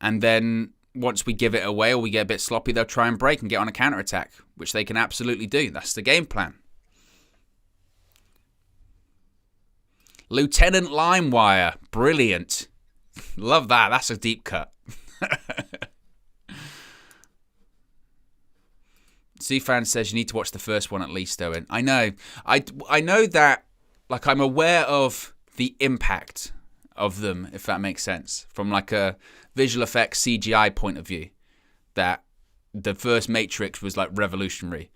and then once we give it away or we get a bit sloppy, they'll try and break and get on a counter-attack, which they can absolutely do. That's the game plan. Lieutenant Limewire. Brilliant. Love that. That's a deep cut. C-Fan says you need to watch the first one at least, Owen. I know. I know that, like, I'm aware of the impact of them, if that makes sense, from like a visual effects CGI point of view, that the first Matrix was like revolutionary.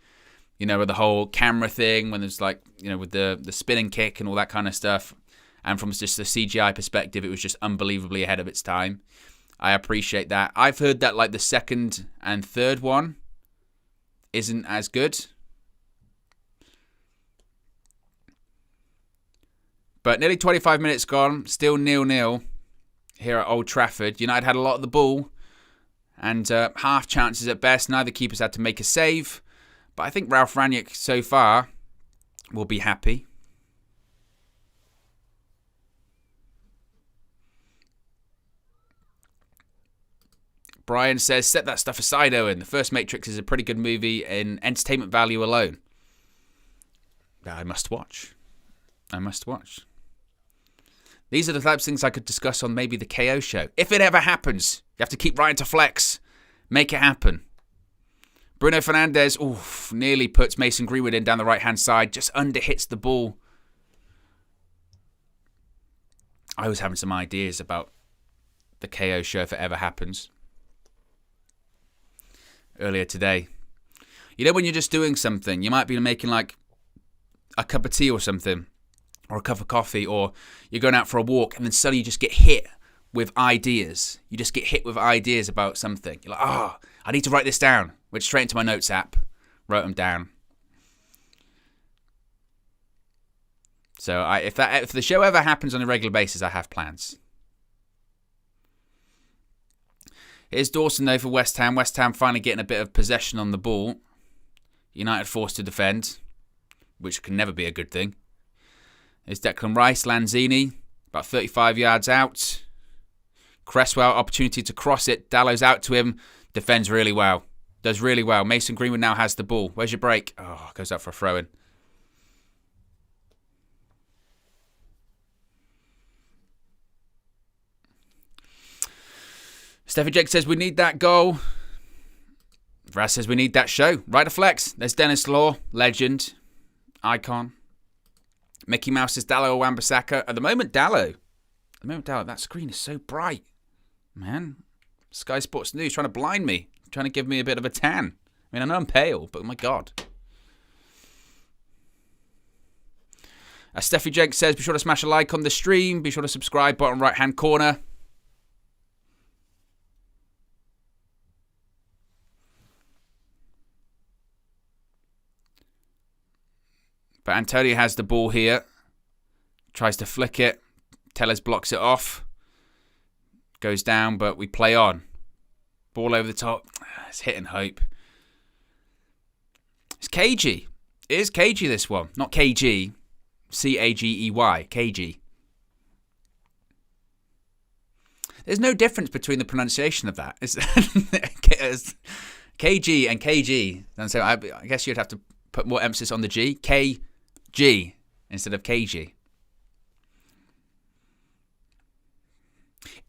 With the whole camera thing, when there's like, with the spinning kick and all that kind of stuff. And from just the CGI perspective, it was just unbelievably ahead of its time. I appreciate that. I've heard that like the second and third one isn't as good. But nearly 25 minutes gone, still 0-0 here at Old Trafford. United had a lot of the ball and half chances at best. Neither keepers had to make a save. But I think Ralph Rangnick so far will be happy. Brian says, set that stuff aside, Owen. The first Matrix is a pretty good movie in entertainment value alone. I must watch. These are the types of things I could discuss on maybe the KO show. If it ever happens, you have to keep writing to Flex. Make it happen. Bruno Fernandes, nearly puts Mason Greenwood in down the right-hand side. Just under-hits the ball. I was having some ideas about the KO show if it ever happens. Earlier today. When you're just doing something, you might be making like a cup of tea or something, or a cup of coffee, or you're going out for a walk, and then suddenly you just get hit with ideas. You just get hit with ideas about something. You're like, I need to write this down. Went straight into my notes app, wrote them down. So if the show ever happens on a regular basis, I have plans. Here's Dawson, though, for West Ham. West Ham finally getting a bit of possession on the ball. United forced to defend, which can never be a good thing. Here's Declan Rice, Lanzini, about 35 yards out. Cresswell, opportunity to cross it. Dallow's out to him. Defends really well. Does really well. Mason Greenwood now has the ball. Where's your break? Goes out for a throw-in. Steffi Jake says, we need that goal. Raz says, we need that show. Ryder Flex. There's Dennis Law, legend, icon. Mickey Mouse says, Dallo Wan-Bissaka. At the moment, Dallo, that screen is so bright. Man, Sky Sports News trying to blind me. Trying to give me a bit of a tan. I mean, I know I'm pale, but oh my God. Steffi Jenks says, be sure to smash a like on the stream. Be sure to subscribe, bottom right-hand corner. But Antonio has the ball here. Tries to flick it. Tellez blocks it off. Goes down, but we play on. Ball over the top. It's hitting hope. It's cagey. It is cagey, this one. Not KG. C-A-G-E-Y. Cagey. There's no difference between the pronunciation of that. It's KG and KG. And so I guess you'd have to put more emphasis on the G. KG instead of KG.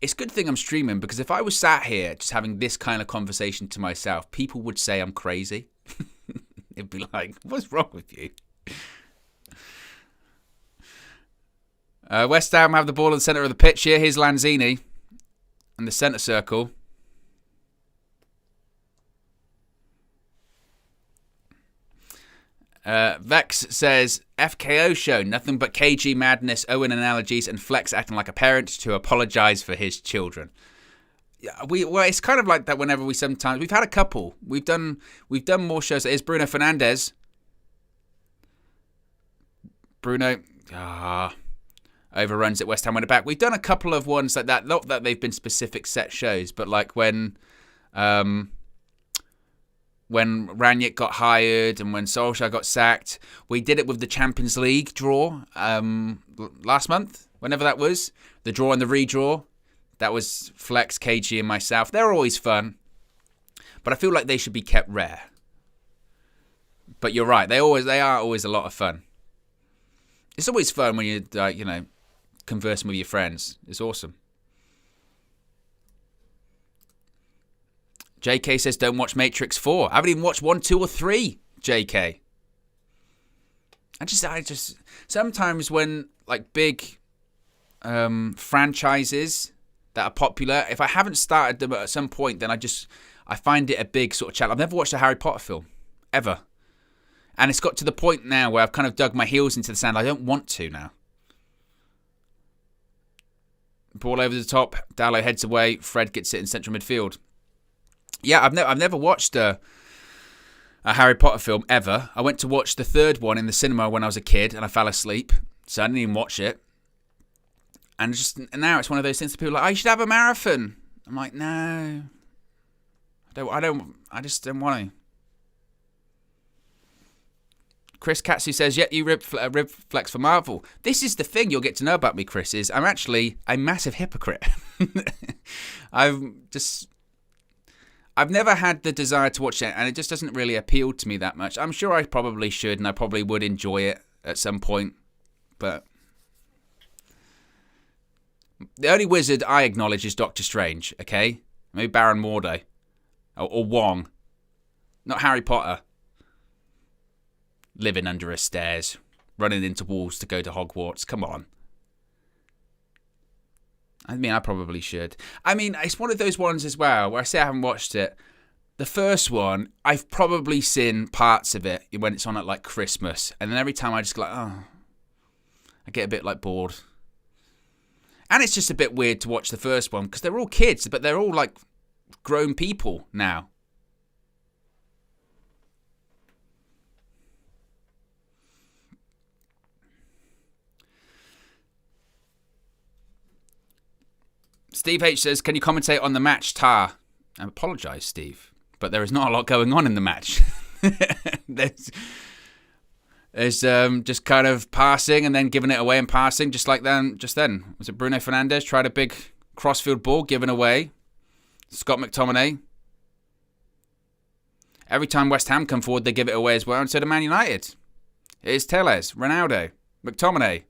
It's a good thing I'm streaming, because if I was sat here just having this kind of conversation to myself, people would say I'm crazy. It'd be like, what's wrong with you? West Ham have the ball in the centre of the pitch here. Here's Lanzini in the centre circle. Vex says, FKO show, nothing but KG madness, Owen analogies, and Flex acting like a parent to apologise for his children. Well, it's kind of like that whenever we've had a couple. We've done more shows. There's Bruno Fernandes. Bruno overruns at West Ham when it back. We've done a couple of ones like that. Not that they've been specific set shows, but like when Ranić got hired and when Solskjaer got sacked. We did it with the Champions League draw last month, whenever that was. The draw and the redraw. That was Flex, KG, and myself. They're always fun, but I feel like they should be kept rare. But you're right, they are always a lot of fun. It's always fun when you're conversing with your friends. It's awesome. JK says, don't watch Matrix 4. I haven't even watched 1, 2, or 3, JK. I just sometimes when like big franchises that are popular, if I haven't started them at some point, then I find it a big sort of challenge. I've never watched a Harry Potter film, ever. And it's got to the point now where I've kind of dug my heels into the sand. I don't want to now. Ball over the top. Dallo heads away. Fred gets it in central midfield. Yeah, I've never watched a Harry Potter film ever. I went to watch the third one in the cinema when I was a kid, and I fell asleep, so I didn't even watch it. And now it's one of those things that people are like, you should have a marathon. I'm like, no, I just don't want to. Chris Katsu says, yeah, you rib flex for Marvel. This is the thing you'll get to know about me, Chris, is I'm actually a massive hypocrite. I've never had the desire to watch it, and it just doesn't really appeal to me that much. I'm sure I probably should, and I probably would enjoy it at some point, but the only wizard I acknowledge is Doctor Strange, okay? Maybe Baron Mordo. Or Wong. Not Harry Potter. Living under a stairs. Running into walls to go to Hogwarts. Come on. I mean, I probably should. I mean, it's one of those ones as well where I say I haven't watched it. The first one, I've probably seen parts of it when it's on at like Christmas. And then every time I just go like, oh, I get a bit like bored. And it's just a bit weird to watch the first one because they're all kids, but they're all like grown people now. Steve H says, can you commentate on the match, Tar? I apologise, Steve, but there is not a lot going on in the match. There's just kind of passing and then giving it away and passing, just like then. Was it Bruno Fernandes tried a big crossfield ball, given away? Scott McTominay. Every time West Ham come forward, they give it away as well, and so do Man United. It's Tellez, Ronaldo, McTominay.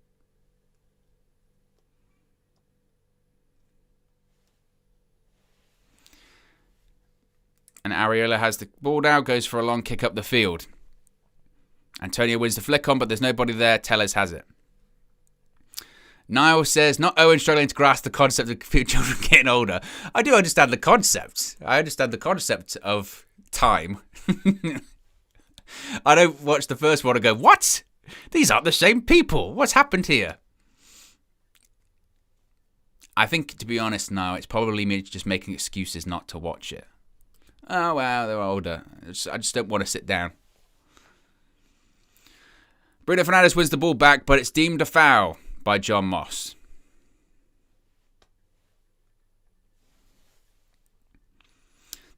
And Areola has the ball now, goes for a long kick up the field. Antonio wins the flick on, but there's nobody there. Tellez has it. Niall says, not Owen struggling to grasp the concept of children getting older. I do understand the concept. I understand the concept of time. I don't watch the first one and go, what? These aren't the same people. What's happened here? I think, to be honest, now it's probably me just making excuses not to watch it. Oh, wow, they're older. I just don't want to sit down. Bruno Fernandes wins the ball back, but it's deemed a foul by John Moss.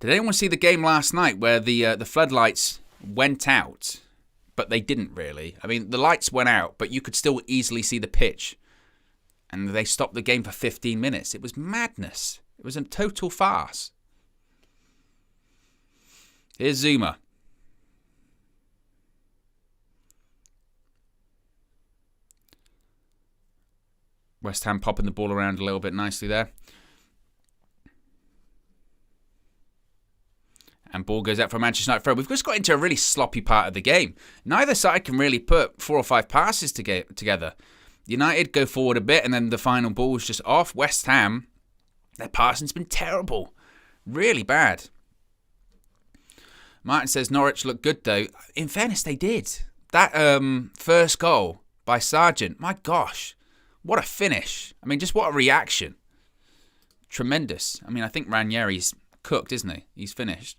Did anyone see the game last night where the floodlights went out, but they didn't really? I mean, the lights went out, but you could still easily see the pitch. And they stopped the game for 15 minutes. It was madness. It was a total farce. Here's Zuma. West Ham popping the ball around a little bit nicely there. And ball goes out for Manchester United throw. We've just got into a really sloppy part of the game. Neither side can really put 4 or 5 passes together. United go forward a bit, and then the final ball was just off. West Ham, their passing's been terrible. Really bad. Martin says Norwich looked good, though. In fairness, they did. That first goal by Sargent, my gosh. What a finish. I mean, just what a reaction. Tremendous. I mean, I think Ranieri's cooked, isn't he? He's finished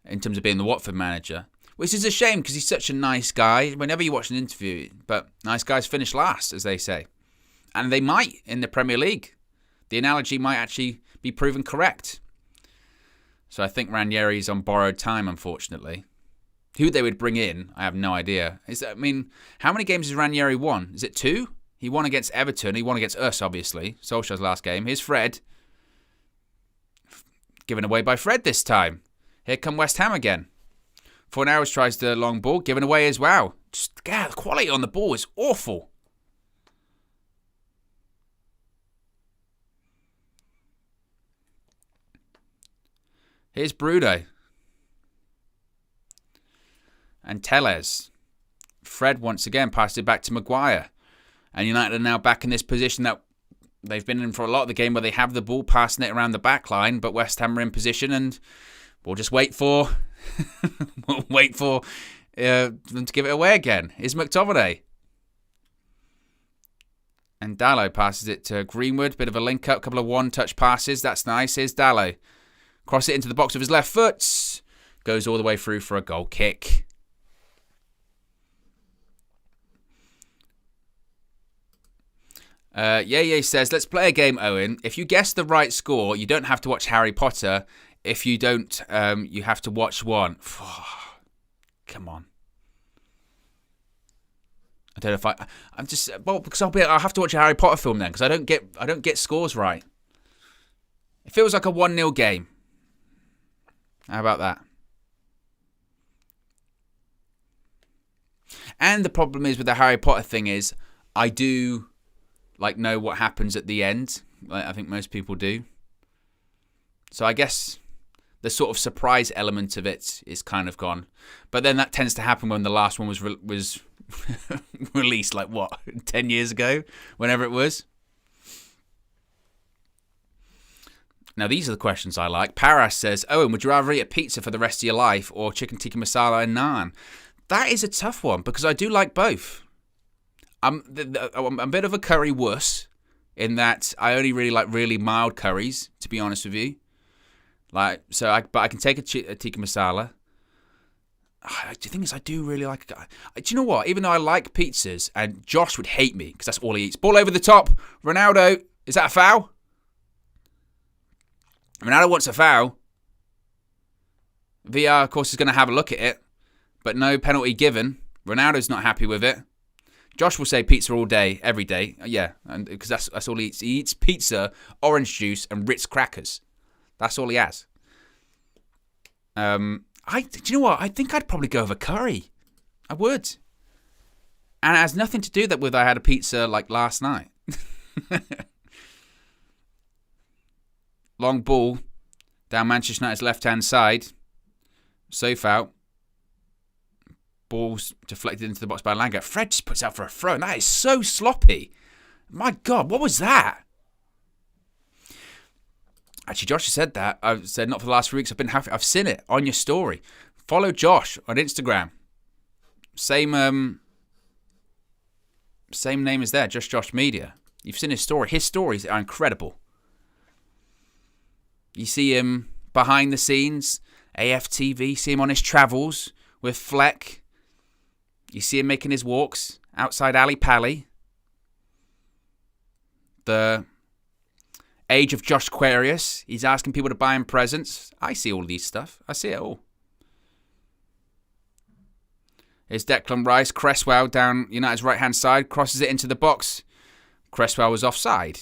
in terms of being the Watford manager. Which is a shame because he's such a nice guy. Whenever you watch an interview, but nice guys finish last, as they say. And they might in the Premier League. The analogy might actually be proven correct. So I think Ranieri's on borrowed time, unfortunately. Who they would bring in, I have no idea. How many games has Ranieri won? Is it 2? He won against Everton. He won against us, obviously. Solskjaer's last game. Here's Fred. Given away by Fred this time. Here come West Ham again. Fornals tries the long ball. Given away as well. Just, the quality on the ball is awful. Here's Bruno. And Tellez. Fred once again passed it back to Maguire. And United are now back in this position that they've been in for a lot of the game where they have the ball, passing it around the back line, but West Ham are in position and we'll just wait for them to give it away again. Here's McTominay. And Dalot passes it to Greenwood. Bit of a link-up, couple of one-touch passes. That's nice. Here's Dalot. Cross it into the box with his left foot. Goes all the way through for a goal kick. Yeye says, let's play a game, Owen. If you guess the right score, you don't have to watch Harry Potter. If you don't, you have to watch one. Come on. I don't know if because I'll have to watch a Harry Potter film then, because I don't get scores right. It feels like a 1-0 game. How about that? And the problem is with the Harry Potter thing is, I do know what happens at the end. I think most people do. So I guess the sort of surprise element of it is kind of gone. But then that tends to happen when the last one was released, 10 years ago? Whenever it was. Now, these are the questions I like. Paras says, Owen, would you rather eat a pizza for the rest of your life or chicken tikka masala and naan? That is a tough one because I do like both. I'm a bit of a curry wuss in that I only really like really mild curries, to be honest with you. But I can take a tikka masala. The thing is, I do really like. Do you know what? Even though I like pizzas, and Josh would hate me because that's all he eats. Ball over the top. Ronaldo, is that a foul? Ronaldo wants a foul. VR, of course, is going to have a look at it, but no penalty given. Ronaldo's not happy with it. Josh will say pizza all day, every day. Yeah, and because that's all he eats. He eats pizza, orange juice, and Ritz crackers. That's all he has. Do you know what? I think I'd probably go with a curry. I would. And it has nothing to do with I had a pizza last night. Long ball down Manchester United's left-hand side. Safe out. Ball's deflected into the box by Langer. Fred just puts out for a throw, and that is so sloppy. My God, what was that? Actually, Josh has said that. I've said not for the last 3 weeks. I've been happy. I've seen it on your story. Follow Josh on Instagram. Same name as there, just Josh Media. You've seen his story. His stories are incredible. You see him behind the scenes, AFTV. See him on his travels with Fleck. You see him making his walks outside Ali Pally. The age of Josh Aquarius. He's asking people to buy him presents. I see all these stuff. I see it all. Here's Declan Rice. Cresswell down United's right-hand side. Crosses it into the box. Cresswell was offside.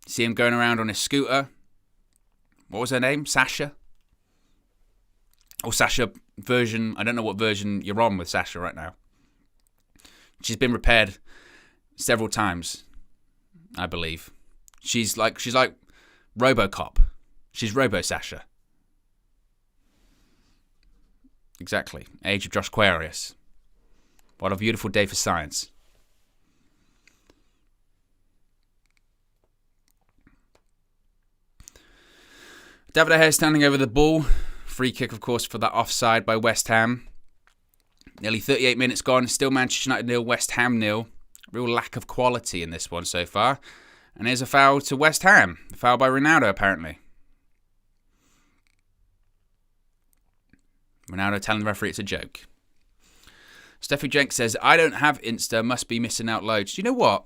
See him going around on his scooter. What was her name? Sasha? Or Sasha version. I don't know what version you're on with Sasha right now. She's been repaired several times, I believe. She's like RoboCop. She's Robo Sasha. Exactly. Age of Josh Aquarius. What a beautiful day for science. David De Gea standing over the ball. Free kick, of course, for that offside by West Ham. Nearly 38 minutes gone. Still Manchester United 0, West Ham 0. Real lack of quality in this one so far. And here's a foul to West Ham. A foul by Ronaldo, apparently. Ronaldo telling the referee it's a joke. Steffi Jenks says, I don't have Insta, must be missing out loads. Do you know what?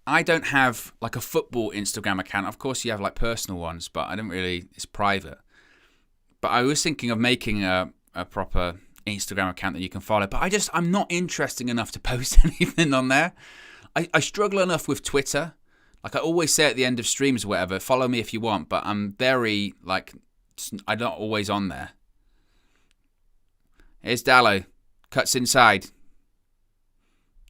I don't have like a football Instagram account. Of course you have like personal ones, but I don't really, it's private. But I was thinking of making a proper Instagram account that you can follow. But I'm not interesting enough to post anything on there. I struggle enough with Twitter. Like I always say at the end of streams or whatever, follow me if you want. But I'm very, I'm not always on there. Here's Dallo. Cuts inside.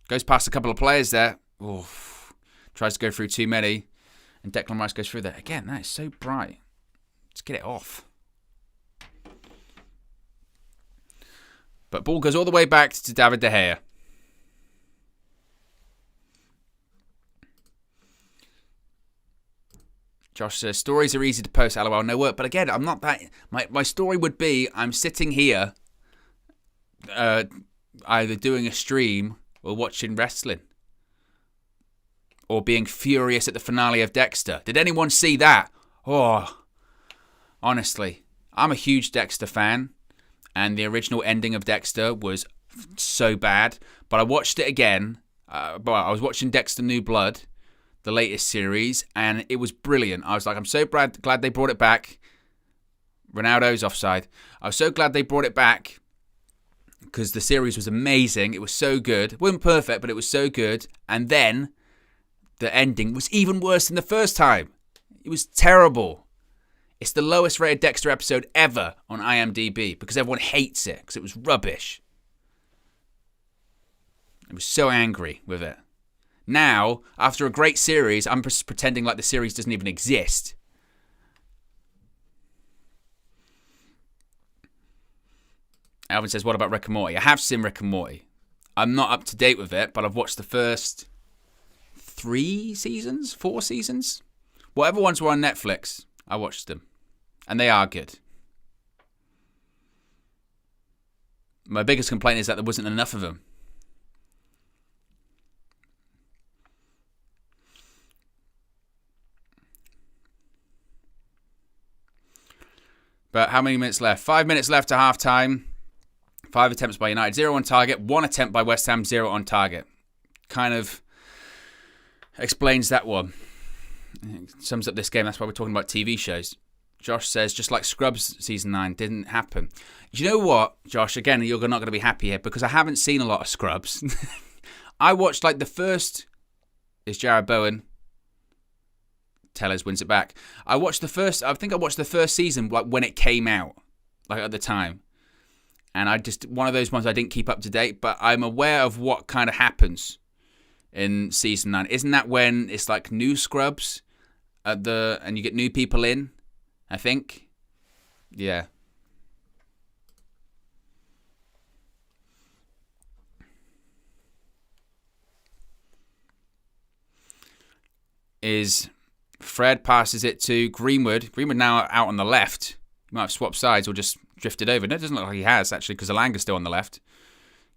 Goes past a couple of players there. Oof. Tries to go through too many. And Declan Rice goes through there. Again, that is so bright. Let's get it off. But ball goes all the way back to David De Gea. Josh says, stories are easy to post, LOL, no work. But again, I'm not that... My story would be, I'm sitting here, either doing a stream or watching wrestling. Or being furious at the finale of Dexter. Did anyone see that? Oh, honestly, I'm a huge Dexter fan. And the original ending of Dexter was so bad. But I watched it again. I was watching Dexter New Blood, the latest series, and it was brilliant. I was like, I'm so glad they brought it back. Ronaldo's offside. I was so glad they brought it back because the series was amazing. It was so good. It wasn't perfect, but it was so good. And then the ending was even worse than the first time. It was terrible. It's the lowest rated Dexter episode ever on IMDb because everyone hates it because it was rubbish. I was so angry with it. Now, after a great series, I'm just pretending like the series doesn't even exist. Alvin says, what about Rick and Morty? I have seen Rick and Morty. I'm not up to date with it, but I've watched the first 4 seasons? Whatever ones were on Netflix, I watched them. And they are good. My biggest complaint is that there wasn't enough of them. But how many minutes left? 5 minutes left to half-time. 5 attempts by United, 0 on target. 1 attempt by West Ham, 0 on target. Kind of explains that one. It sums up this game. That's why we're talking about TV shows. Josh says, just like Scrubs Season 9 didn't happen. You know what, Josh? Again, you're not going to be happy here because I haven't seen a lot of Scrubs. I watched the first... Is Jared Bowen? Tellers wins it back. I think I watched the first season when it came out. At the time. And one of those ones I didn't keep up to date. But I'm aware of what kind of happens in Season 9. Isn't that when it's new Scrubs? And you get new people in? I think. Yeah. Fred passes it to Greenwood. Greenwood now out on the left. He might have swapped sides or just drifted over. No, it doesn't look like he has, actually, because Alanga's still on the left.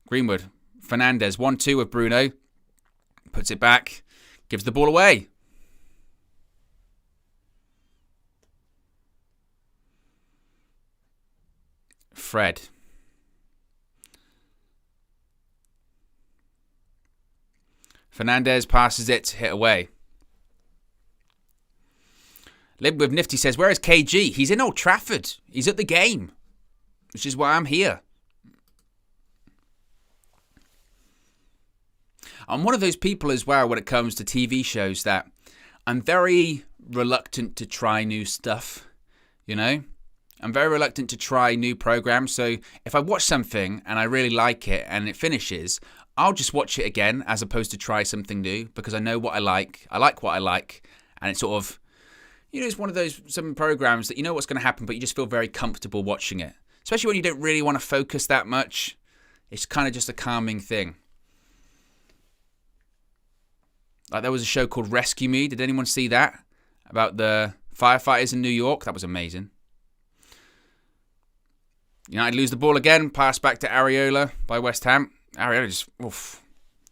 Greenwood. Fernandez. 1-2 with Bruno. Puts it back. Gives the ball away. Fred. Fernandez passes it. Hit away. Lib with Nifty says, where is KG? He's in Old Trafford. He's at the game, which is why I'm here. I'm one of those people as well when it comes to TV shows that I'm very reluctant to try new stuff, you know? I'm very reluctant to try new programs. So if I watch something and I really like it and it finishes, I'll just watch it again as opposed to try something new because I know what I like. I like what I like. And it's sort of, you know, it's one of those some programs that you know what's going to happen, but you just feel very comfortable watching it. Especially when you don't really want to focus that much. It's kind of just a calming thing. Like there was a show called Rescue Me. Did anyone see that? About the firefighters in New York. That was amazing. United lose the ball again. Pass back to Areola by West Ham. Areola just, oof.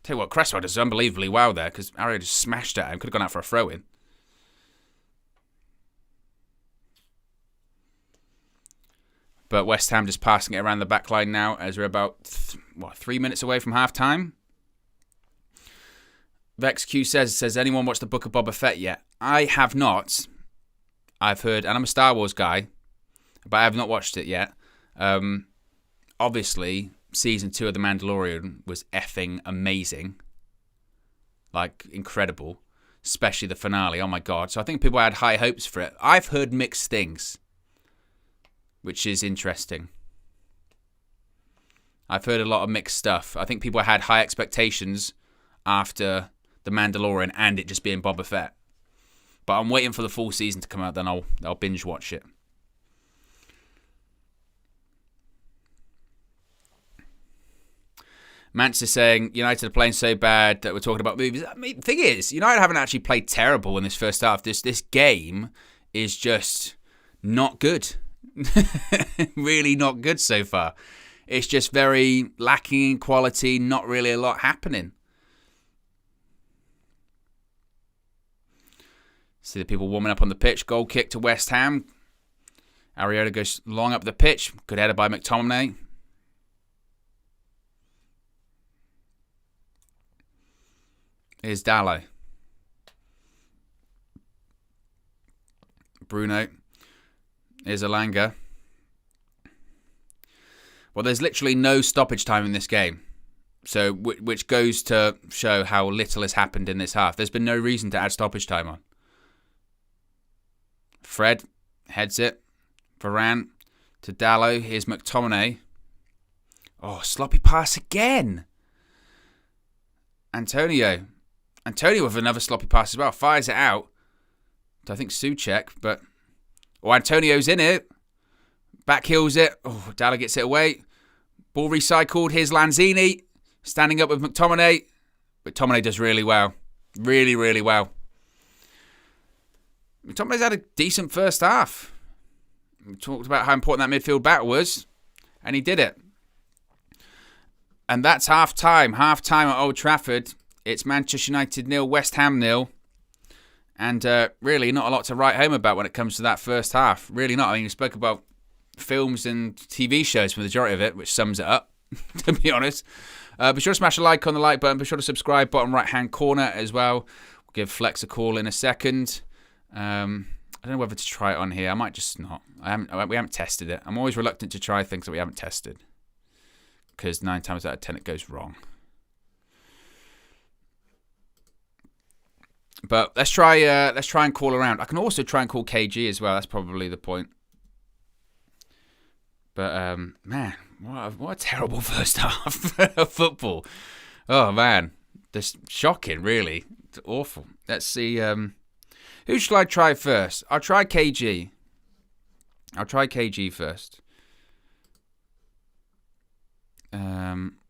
Tell you what, Cresswell does unbelievably well there because Areola just smashed at him. Could have gone out for a throw-in. But West Ham just passing it around the back line now as we're about, 3 minutes away from half-time. VexQ says, anyone watched the Book of Boba Fett yet? I have not. I've heard, and I'm a Star Wars guy, but I have not watched it yet. Obviously, Season 2 of The Mandalorian was effing amazing. Like, incredible. Especially the finale, oh my god. So I think people had high hopes for it. I've heard mixed things, which is interesting. I've heard a lot of mixed stuff. I think people had high expectations after The Mandalorian and it just being Boba Fett. But I'm waiting for the full season to come out, then I'll binge watch it. Mance is saying United are playing so bad that we're talking about movies. I mean, the thing is, United haven't actually played terrible in this first half. This game is just not good. Really not good so far. It's just very lacking in quality, not really a lot happening. See the people warming up on the pitch. Goal kick to West Ham. Areola goes long up the pitch. Good header by McTominay. Here's Dallo. Bruno. Here's Alanga. Well, there's literally no stoppage time in this game. So, which goes to show how little has happened in this half. There's been no reason to add stoppage time on. Fred heads it. Varane to Dallo. Here's McTominay. Oh, sloppy pass again. Antonio with another sloppy pass as well. Fires it out to, I think, Souček. But, Antonio's in it. Backheels it. Oh, Dallo gets it away. Ball recycled. Here's Lanzini. Standing up with McTominay. McTominay does really well. Really, really well. McTominay's had a decent first half. We talked about how important that midfield battle was. And he did it. And that's half-time. Half-time at Old Trafford. It's Manchester United 0, West Ham 0. And really not a lot to write home about when it comes to that first half. Really not. I mean, we spoke about films and TV shows for the majority of it, which sums it up, to be honest. Be sure to smash a like on the like button. Be sure to subscribe, bottom right-hand corner as well. We'll give Flex a call in a second. I don't know whether to try it on here. I might just not. We haven't tested it. I'm always reluctant to try things that we haven't tested, because 9 times out of 10 it goes wrong. But let's try and call around. I can also try and call KG as well. That's probably the point. But man, what a terrible first half of football. Oh man, just shocking. Really, it's awful. Let's see. Who should I try first? I'll try KG. I'll try KG first.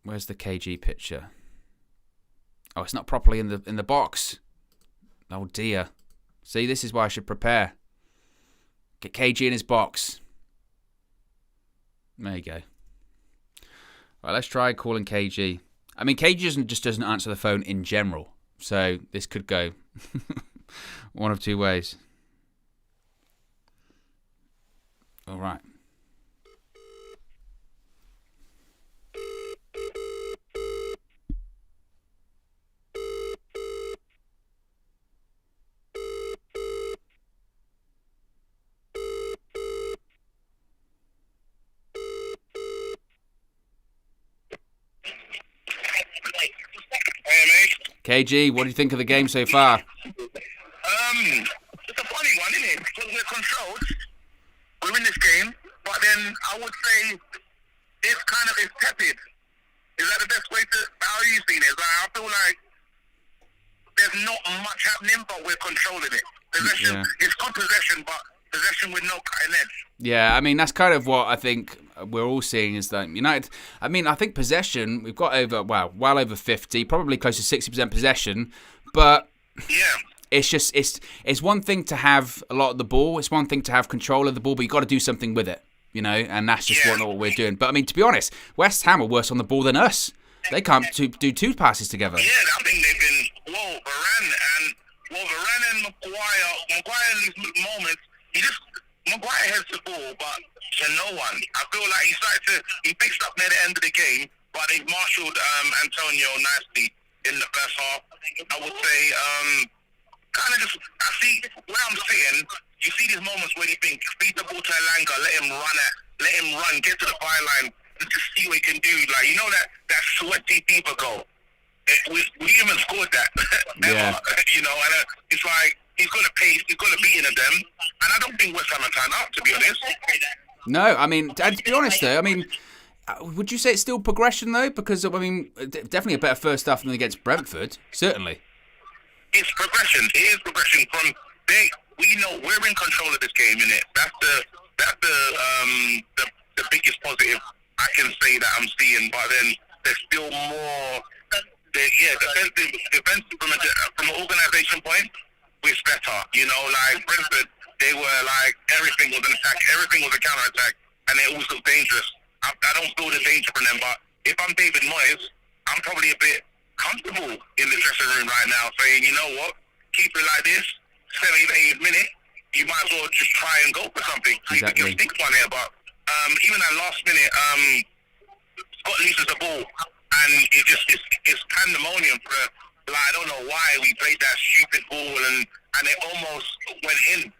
Where's the KG picture? Oh, it's not properly in the box. Oh dear. See, this is why I should prepare. Get KG in his box. There you go. Right, let's try calling KG. I mean, KG just doesn't answer the phone in general, so this could go one of two ways. All right. KG, what do you think of the game so far? It's a funny one, isn't it? Because we're controlled. We're in this game, but then I would say it's tepid. Is that the best way to, how are you seeing it? Like, I feel like there's not much happening, but we're controlling it. Possession, It's good possession, but possession with no cutting edge. Yeah, I mean, that's kind of what I think we're all seeing is that United, I mean, I think possession, we've got well over 50, probably close to 60% possession, but it's just, it's one thing to have a lot of the ball, it's one thing to have control of the ball, but you've got to do something with it, and that's just what we're doing. But I mean, to be honest, West Ham are worse on the ball than us. They can't do two passes together. Yeah, I think they've been, Varane and Maguire in these moments, Maguire has the ball, but to no one. I feel like he fixed up near the end of the game, but they've marshalled Antonio nicely in the first half. I would say, I see where I'm sitting, you see these moments where you think, feed the ball to Elanga, let him run, get to the byline, and just see what he can do. Like, that sweaty Diva goal. We even scored that. Yeah. And it's like, he's got to pace, he's got to beat in them, and I don't think West Ham are turned up, to be honest. No, I mean, to be honest though, I mean, would you say it's still progression though? Because, I mean, definitely a better first half than against Brentford, certainly. It's progression. It is progression. We know we're in control of this game, innit? That's the biggest positive I can say that I'm seeing, but then there's still more. Defensive from an organisation point, we're better. Like Brentford, they were like, everything was an attack, everything was a counter-attack, and it always looked dangerous. I don't feel the danger from them, but if I'm David Moyes, I'm probably a bit comfortable in the dressing room right now, saying, you know what, keep it like this, 70th, 80th minute, you might as well just try and go for something. See if we can stick one here, but even that last minute, Scott loses the ball, and it's pandemonium for, like, I don't know why we played that stupid ball, and it almost went in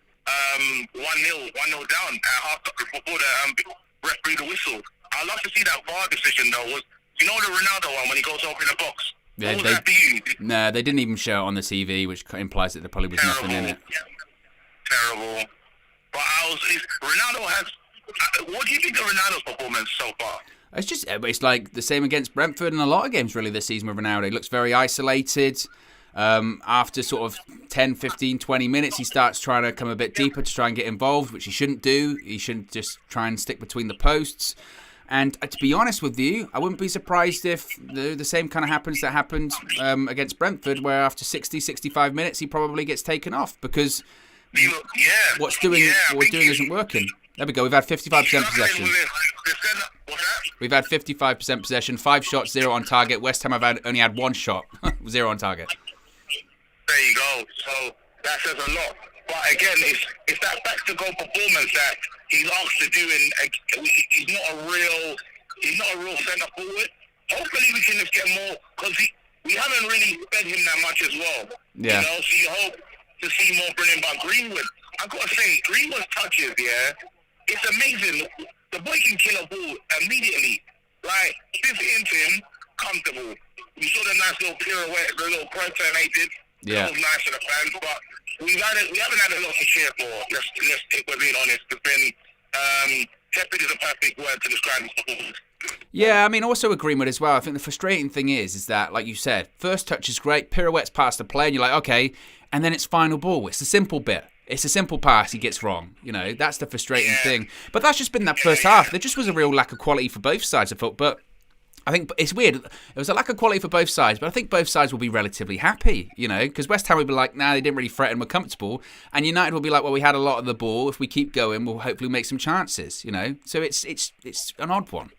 1-0 down at half before the referee the whistle. I'd love to see that VAR decision though. The Ronaldo one when he goes over in the box? Yeah, what was that for you? No, they didn't even show it on the TV, which implies that there probably was nothing in it. Terrible. But Ronaldo has. What do you think of Ronaldo's performance so far? It's like the same against Brentford and a lot of games really this season with Ronaldo. He looks very isolated. After sort of 10, 15, 20 minutes, he starts trying to come a bit deeper to try and get involved, which he shouldn't do. He shouldn't just try and stick between the posts. And to be honest with you, I wouldn't be surprised if the same kind of happens that happened against Brentford, where after 60, 65 minutes, he probably gets taken off because what we're doing isn't working. There we go. We've had 55% possession. We've had 55% possession, 5 shots, 0 on target. West Ham have only had 1 shot, 0 on target. There you go. So that says a lot. But again, it's that back-to-goal performance that he's asked to do, and he's not a real centre forward. Hopefully we can just get more, because we haven't really fed him that much as well. Yeah. So you hope to see more from him. But Greenwood, I've got to say, Greenwood's touches, it's amazing. The boy can kill a ball immediately. Like, this into him, comfortable. We saw the nice little pirouette, the little turn they did. Yeah. That was nice for the fans, but we haven't had a lot to cheer for. If we're being honest. It's been, tepid is a perfect word to describe his performance. Yeah, I mean, also with Greenwood as well, I think the frustrating thing is that, like you said, first touch is great, pirouettes past the play, and you're like, okay, and then it's final ball. It's the simple bit. It's a simple pass he gets wrong. That's the frustrating thing. But that's just been that first half. There just was a real lack of quality for both sides, I thought. But I think it's weird. It was a lack of quality for both sides, but I think both sides will be relatively happy, because West Ham will be like, nah, they didn't really threaten, we're comfortable. And United will be like, well, we had a lot of the ball. If we keep going, we'll hopefully make some chances, So it's an odd one.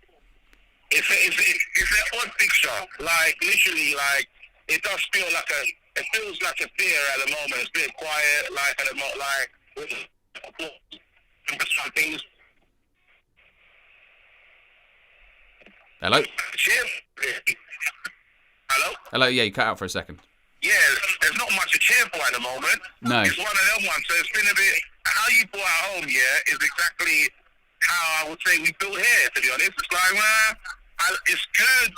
It's an odd picture. Like, literally, like, it does feel like it feels like a fear at the moment. It's a bit quiet, like, at the moment, like, with some things. Hello? Hello? Hello, yeah, you cut out for a second. Yeah, there's not much to cheer for at the moment. No. It's one of them ones. So it's been a bit, how you bought at home, is exactly how I would say we built here, to be honest. It's like, it's good.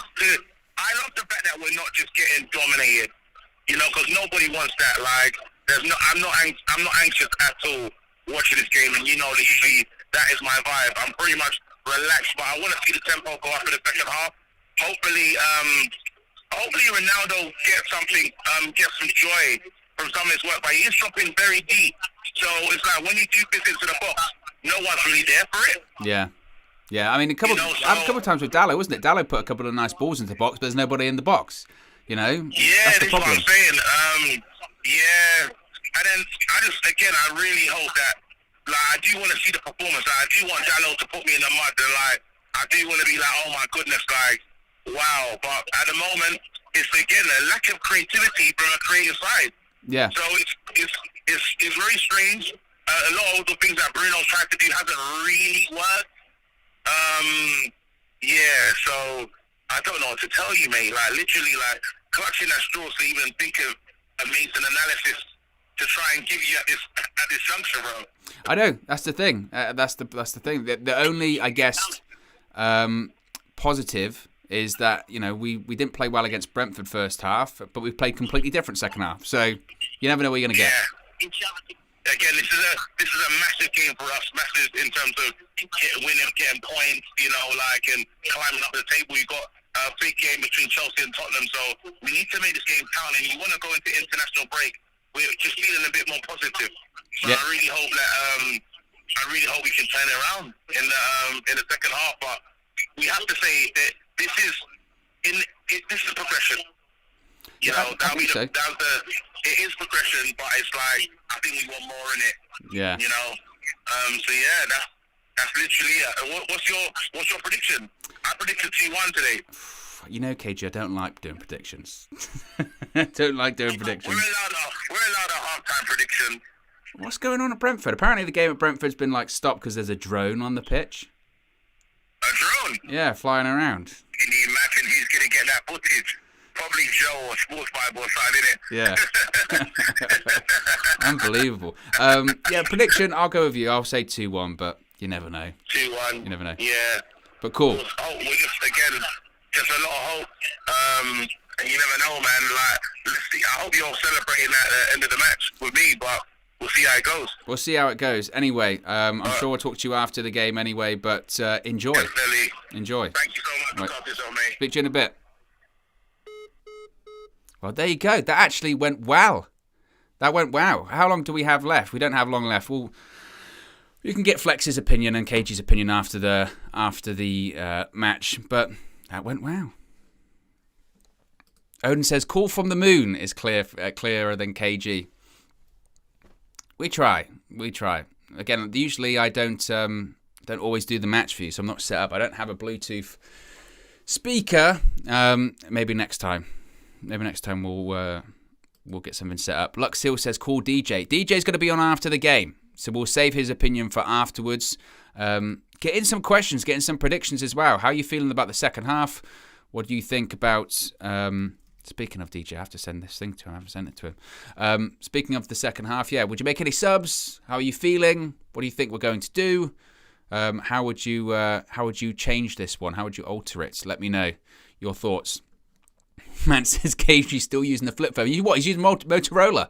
I love the fact that we're not just getting dominated, because nobody wants that. Like, I'm not anxious at all watching this game, and that usually that is my vibe. I'm pretty much relaxed, but I want to see the tempo go up in the second half. Hopefully Ronaldo gets some joy from some of his work, but he is dropping very deep. So it's like when you do visits to the box, no one's really there for it. Yeah. I mean, a couple of times with Dallo, wasn't it? Dallo put a couple of nice balls into the box, but there's nobody in the box. Yeah, that's the problem. What I'm saying. And then I really hope that. Like, I do want to see the performance. Like, I do want Dallo to put me in the mud, and I do want to be like, oh my goodness, like, wow. But at the moment, it's again a lack of creativity from a creative side. Yeah. So it's very strange. A lot of the things that Bruno's tried to do hasn't really worked. So I don't know what to tell you, mate. Like, literally, like, clutching at straws to even think of a Mason analysis to try and give you at this juncture, bro. I know, that's the thing. That's the thing. The only, I guess, positive is that we didn't play well against Brentford first half, but we played completely different second half. So you never know what you're going to get. Again, this is a massive game for us, massive in terms of getting points, and climbing up the table. You got a big game between Chelsea and Tottenham, so we need to make this game count. And you want to go into international break, we're just feeling a bit more positive. So I really hope that we can turn it around in the second half. But we have to say that this is progression. It is progression, but it's like I think we want more in it. Yeah. So yeah, that's literally it. What's your prediction? I predicted 2-1 today. KG, I don't like doing predictions. Don't like doing predictions. We're allowed a half-time prediction. What's going on at Brentford? Apparently the game at Brentford's been stopped because there's a drone on the pitch. A drone? Yeah, flying around. Can you imagine who's going to get that footage? Probably Joe or Sports Bible side, innit? Yeah. Unbelievable. Prediction, I'll go with you. I'll say 2-1, but you never know. 2-1. You never know. Yeah. But cool. We're just a lot of hope. And you never know, man. Like, let's see. I hope you're celebrating at the end of the match with me, but we'll see how it goes. We'll see how it goes. Anyway, I'm sure we'll talk to you after the game anyway, but enjoy. Definitely. Enjoy. Thank you so much for talking to me. Speak to you in a bit. Well, there you go. That actually went well. How long do we have left? We don't have long left. Well, you can get Flex's opinion and KG's opinion after the match, but that went wow. Owen says, "Call from the moon is clearer than KG." We try. Again, usually I don't always do the match for you, so I'm not set up. I don't have a Bluetooth speaker. Maybe next time. We'll get something set up. Luxil says, "Call DJ." DJ's going to be on after the game, so we'll save his opinion for afterwards. Get in some questions, get in some predictions as well. How are you feeling about the second half? What do you think about... Speaking of DJ, I have to send this thing to him. I haven't sent it to him. Speaking of the second half, would you make any subs? How are you feeling? What do you think we're going to do? How would you change this one? How would you alter it? Let me know your thoughts. Man says Casey's still using the flip phone. He's using Motorola.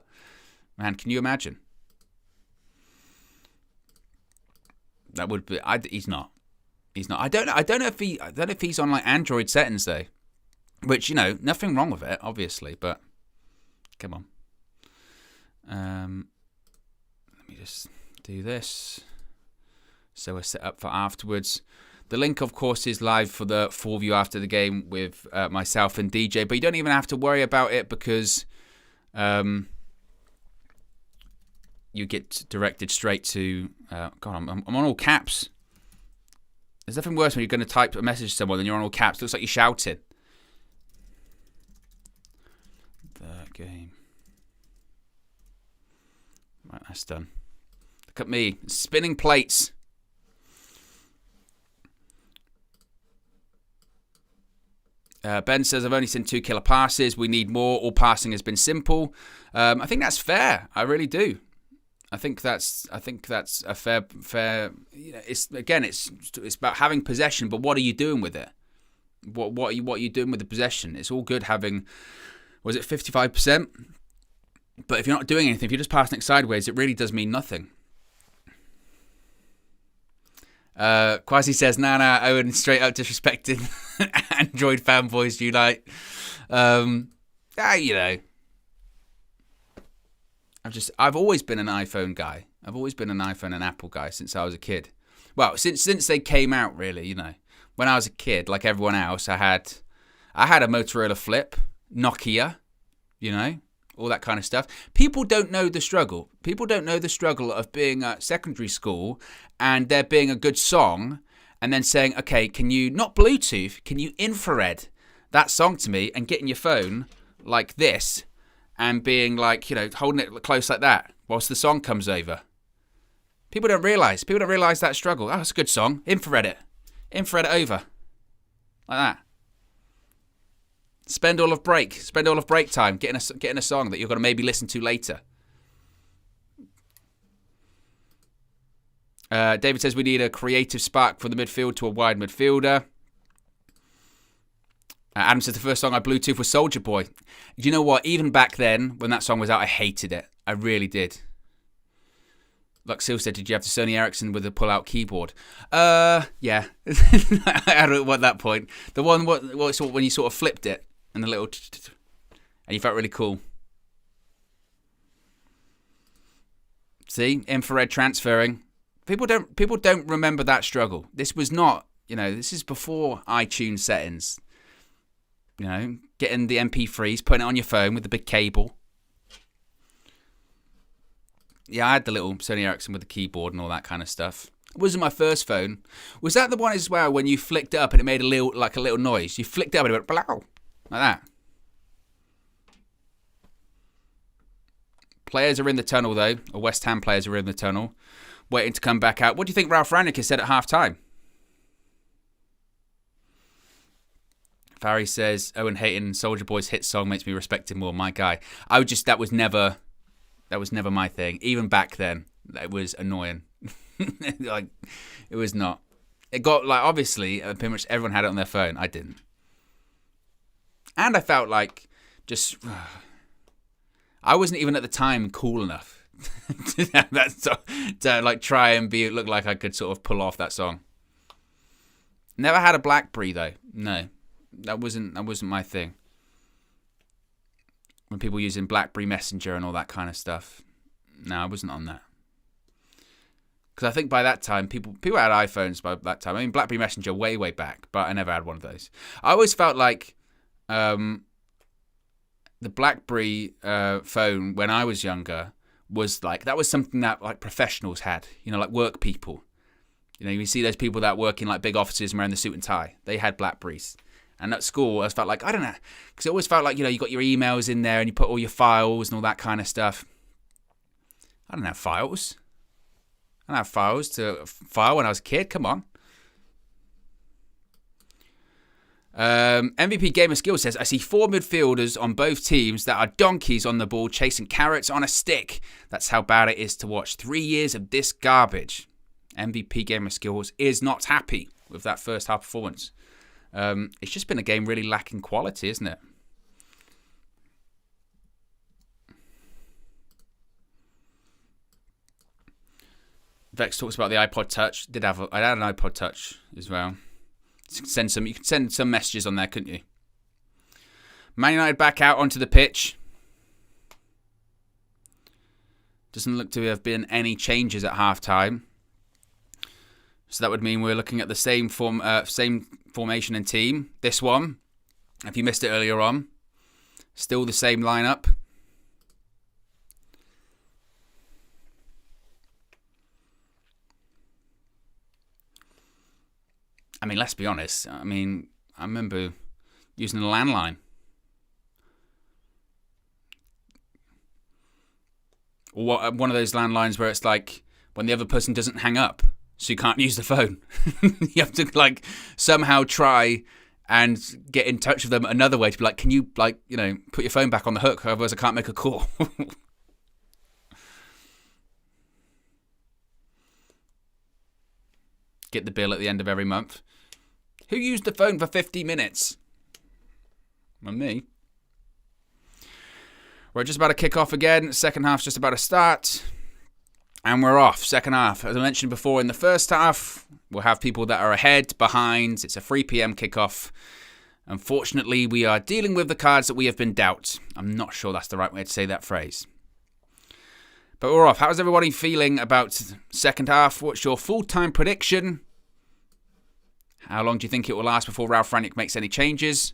Man, can you imagine? That would be. He's not. I don't know if he's on Android settings though. Which, nothing wrong with it, obviously, but come on. Let me just do this. So we're set up for afterwards. The link, of course, is live for the full view after the game with myself and DJ. But you don't even have to worry about it because you get directed straight to... God, I'm on all caps. There's nothing worse when you're going to type a message to someone and you're on all caps. It looks like you're shouting. The game. Right, that's done. Look at me. Spinning plates. Ben says, I've only seen 2 killer passes. We need more. All passing has been simple. I think that's fair. I really do. I think that's a fair. It's about having possession, but what are you doing with it? What are you doing with the possession? It's all good having, was it 55%? But if you're not doing anything, if you're just passing it sideways, it really does mean nothing. Quasi says, nah, Owen straight up disrespected Android fanboys unite. You know, I've always been an iPhone guy. I've always been an iPhone and Apple guy since I was a kid. Well, since they came out, really, you know. When I was a kid, like everyone else, I had a Motorola Flip, Nokia, you know, all that kind of stuff. People don't know the struggle. People don't know the struggle of being at secondary school and there being a good song and then saying, okay, can you, not Bluetooth, can you infrared that song to me and getting your phone like this and being like, you know, holding it close like that whilst the song comes over. People don't realise that struggle. Oh, that's a good song. Infrared it over like that. Spend all of break time getting a song that you're going to maybe listen to later. David says we need a creative spark from the midfield to a wide midfielder. Adam says the first song I Bluetooth was Soulja Boy. Do you know what? Even back then, when that song was out, I hated it. I really did. Luxil said, did you have the Sony Ericsson with the pull-out keyboard? Yeah. I don't know at that point. The one when you sort of flipped it and the little... and you felt really cool. See? Infrared transferring. People don't remember that struggle. This was not, you know, this is before iTunes settings. You know, getting the MP3s, putting it on your phone with the big cable. Yeah, I had the little Sony Ericsson with the keyboard and all that kind of stuff. It wasn't my first phone. Was that the one as well when you flicked it up and it made a little noise? You flicked it up and it went blow, like that. Players are in the tunnel though, or West Ham players are in the tunnel, waiting to come back out. What do you think Ralph Rangnick has said at half-time? Farry says, Owen hating Soulja Boy's hit song makes me respect him more. My guy. That was never my thing. Even back then, it was annoying. Like, it was not. It got, like, obviously, pretty much everyone had it on their phone. I didn't. And I felt like just, I wasn't even at the time cool enough to have that song, to like try and look like I could sort of pull off that song. Never had a BlackBerry though. No. That wasn't my thing. When people using BlackBerry Messenger and all that kind of stuff. No, I wasn't on that. Because I think by that time, people had iPhones by that time. I mean, BlackBerry Messenger way back, but I never had one of those. I always felt like the BlackBerry phone when I was younger was like, that was something that like professionals had, you know, like work people. You know, you see those people that work in like big offices wearing the suit and tie. They had BlackBerries. And at school, I felt like, I don't know, because it always felt like, you know, you got your emails in there and you put all your files and all that kind of stuff. I don't have files. I don't have files to file when I was a kid. Come on. MVP Gamer Skill says, I see 4 midfielders on both teams that are donkeys on the ball chasing carrots on a stick. That's how bad it is to watch. 3 years of this garbage. MVP Gamer Skills is not happy with that first half performance. It's just been a game really lacking quality, isn't it? Vex talks about the iPod Touch. I had an iPod Touch as well. You could send some messages on there, couldn't you? Man United back out onto the pitch. Doesn't look to have been any changes at halftime. So that would mean we're looking at the same formation and team. This one, if you missed it earlier on, still the same lineup. I mean, let's be honest. I mean, I remember using a landline. Or one of those landlines where it's like when the other person doesn't hang up, so you can't use the phone. You have to like somehow try and get in touch with them another way to be like, can you like, you know, put your phone back on the hook, otherwise I can't make a call. Get the bill at the end of every month. Who used the phone for 50 minutes? Well, me. We're just about to kick off again. Second half's just about to start. And we're off. Second half. As I mentioned before, in the first half, we'll have people that are ahead, behind. It's a 3 p.m. kickoff. Unfortunately, we are dealing with the cards that we have been dealt. I'm not sure that's the right way to say that phrase. But we're off. How's everybody feeling about second half? What's your full-time prediction? How long do you think it will last before Ralph Rangnick makes any changes?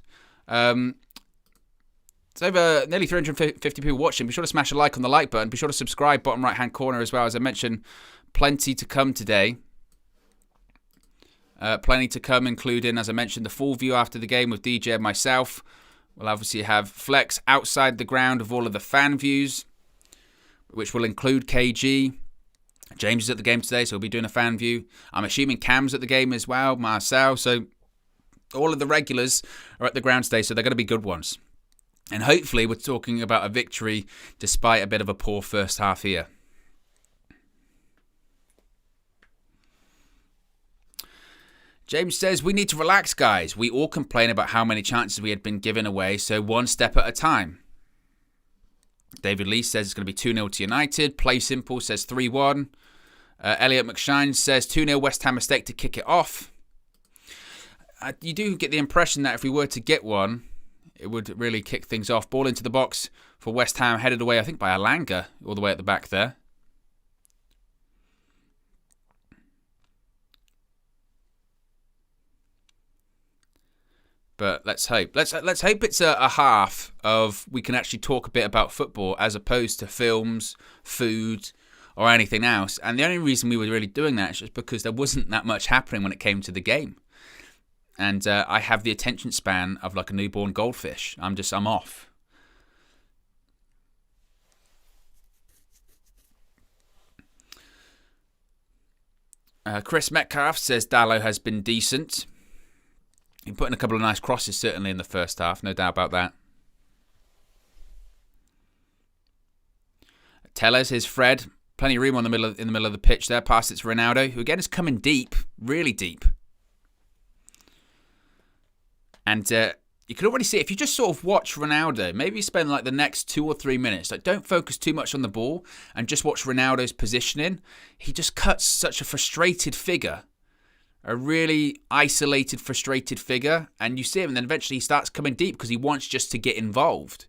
It's over nearly 350 people watching. Be sure to smash a like on the like button. Be sure to subscribe, bottom right-hand corner as well. As I mentioned, plenty to come today. Plenty to come, including, as I mentioned, the full view after the game with DJ and myself. We'll obviously have Flex outside the ground of all of the fan views, which will include KG. James is at the game today, so he'll be doing a fan view. I'm assuming Cam's at the game as well, Marcel. So all of the regulars are at the ground today, so they're going to be good ones. And hopefully we're talking about a victory despite a bit of a poor first half here. James says, we need to relax, guys. We all complain about how many chances we had been given away, so one step at a time. David Lee says it's going to be 2-0 to United. Play Simple says 3-1. Elliot McShine says 2-0 West Ham mistake to kick it off. You do get the impression that if we were to get one, it would really kick things off. Ball into the box for West Ham, headed away, I think, by Alanga, all the way at the back there. But let's hope. Let's hope it's a half of we can actually talk a bit about football as opposed to films, food, or anything else. And the only reason we were really doing that is just because there wasn't that much happening when it came to the game. And I have the attention span of like a newborn goldfish. I'm off. Chris Metcalf says Dallo has been decent. He put in a couple of nice crosses, certainly, in the first half. No doubt about that. Tellez, his Fred. Plenty of room in the middle of the pitch there. Past it to Ronaldo, who again is coming deep. Really deep. And you can already see, if you just sort of watch Ronaldo, maybe spend like the next 2 or 3 minutes, like don't focus too much on the ball and just watch Ronaldo's positioning. He just cuts such a frustrated figure. A really isolated, frustrated figure. And you see him, and then eventually he starts coming deep because he wants just to get involved.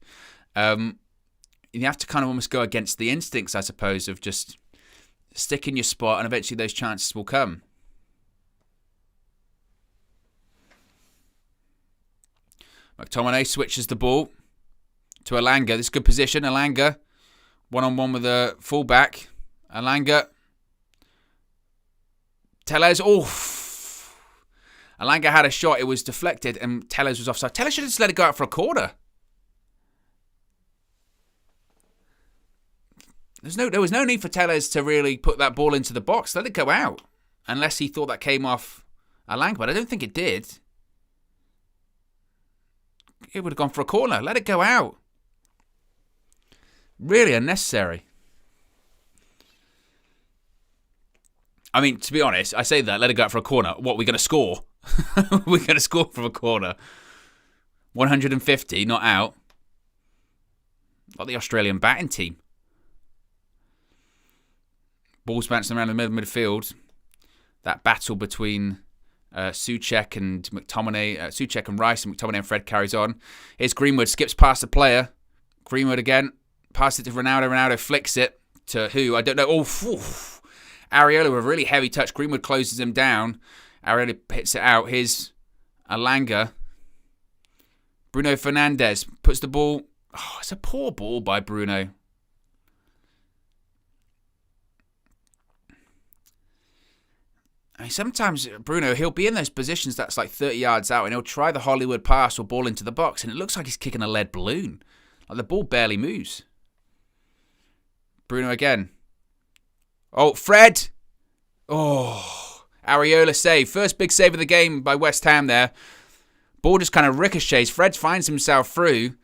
You have to kind of almost go against the instincts, I suppose, of just stick in your spot and eventually those chances will come. McTominay switches the ball to Alanga. This is a good position. Alanga, one-on-one with a fullback. Alanga. Tellez. Oh. Alanga had a shot. It was deflected and Tellez was offside. Tellez should have just let it go out for a corner. There was no need for Tellez to really put that ball into the box. Let it go out. Unless he thought that came off Alanga. But I don't think it did. It would have gone for a corner. Let it go out. Really unnecessary. I mean, to be honest, I say that, let it go out for a corner. What, we're going to score? We're going to score from a corner. 150, not out. Not the Australian batting team. Ball's bouncing around the middle of midfield. That battle between Souček and McTominay, Souček and Rice, and McTominay and Fred carries on. Here's Greenwood, skips past the player. Greenwood again, passes it to Ronaldo. Ronaldo flicks it to who? I don't know. Oh, phew. Areola with a really heavy touch. Greenwood closes him down. Areola hits it out. Here's Alanga. Bruno Fernandes puts the ball. Oh, it's a poor ball by Bruno. I mean, sometimes Bruno, he'll be in those positions that's like 30 yards out and he'll try the Hollywood pass or ball into the box and it looks like he's kicking a lead balloon. Like the ball barely moves. Bruno again. Oh, Fred. Oh, Areola save. First big save of the game by West Ham there. Ball just kind of ricochets. Fred finds himself through.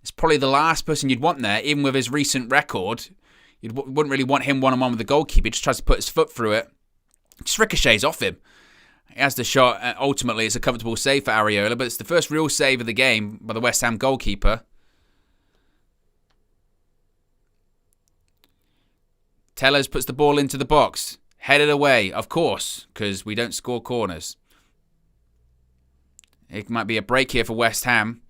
It's probably the last person you'd want there, even with his recent record. You wouldn't really want him one-on-one with the goalkeeper. He just tries to put his foot through it. Just ricochets off him. He has the shot. Ultimately, it's a comfortable save for Areola, but it's the first real save of the game by the West Ham goalkeeper. Tellers puts the ball into the box. Headed away, of course, because we don't score corners. It might be a break here for West Ham.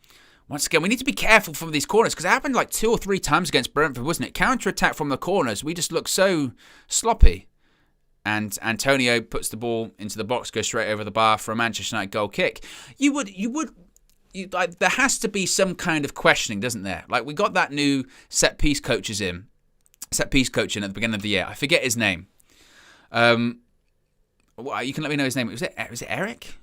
Once again, we need to be careful from these corners because it happened like 2 or 3 times against Brentford, wasn't it? Counter-attack from the corners. We just look so sloppy. And Antonio puts the ball into the box, goes straight over the bar for a Manchester United goal kick. There has to be some kind of questioning, doesn't there? Like we got that new set piece coaching at the beginning of the year. I forget his name. You can let me know his name. Was it Eric?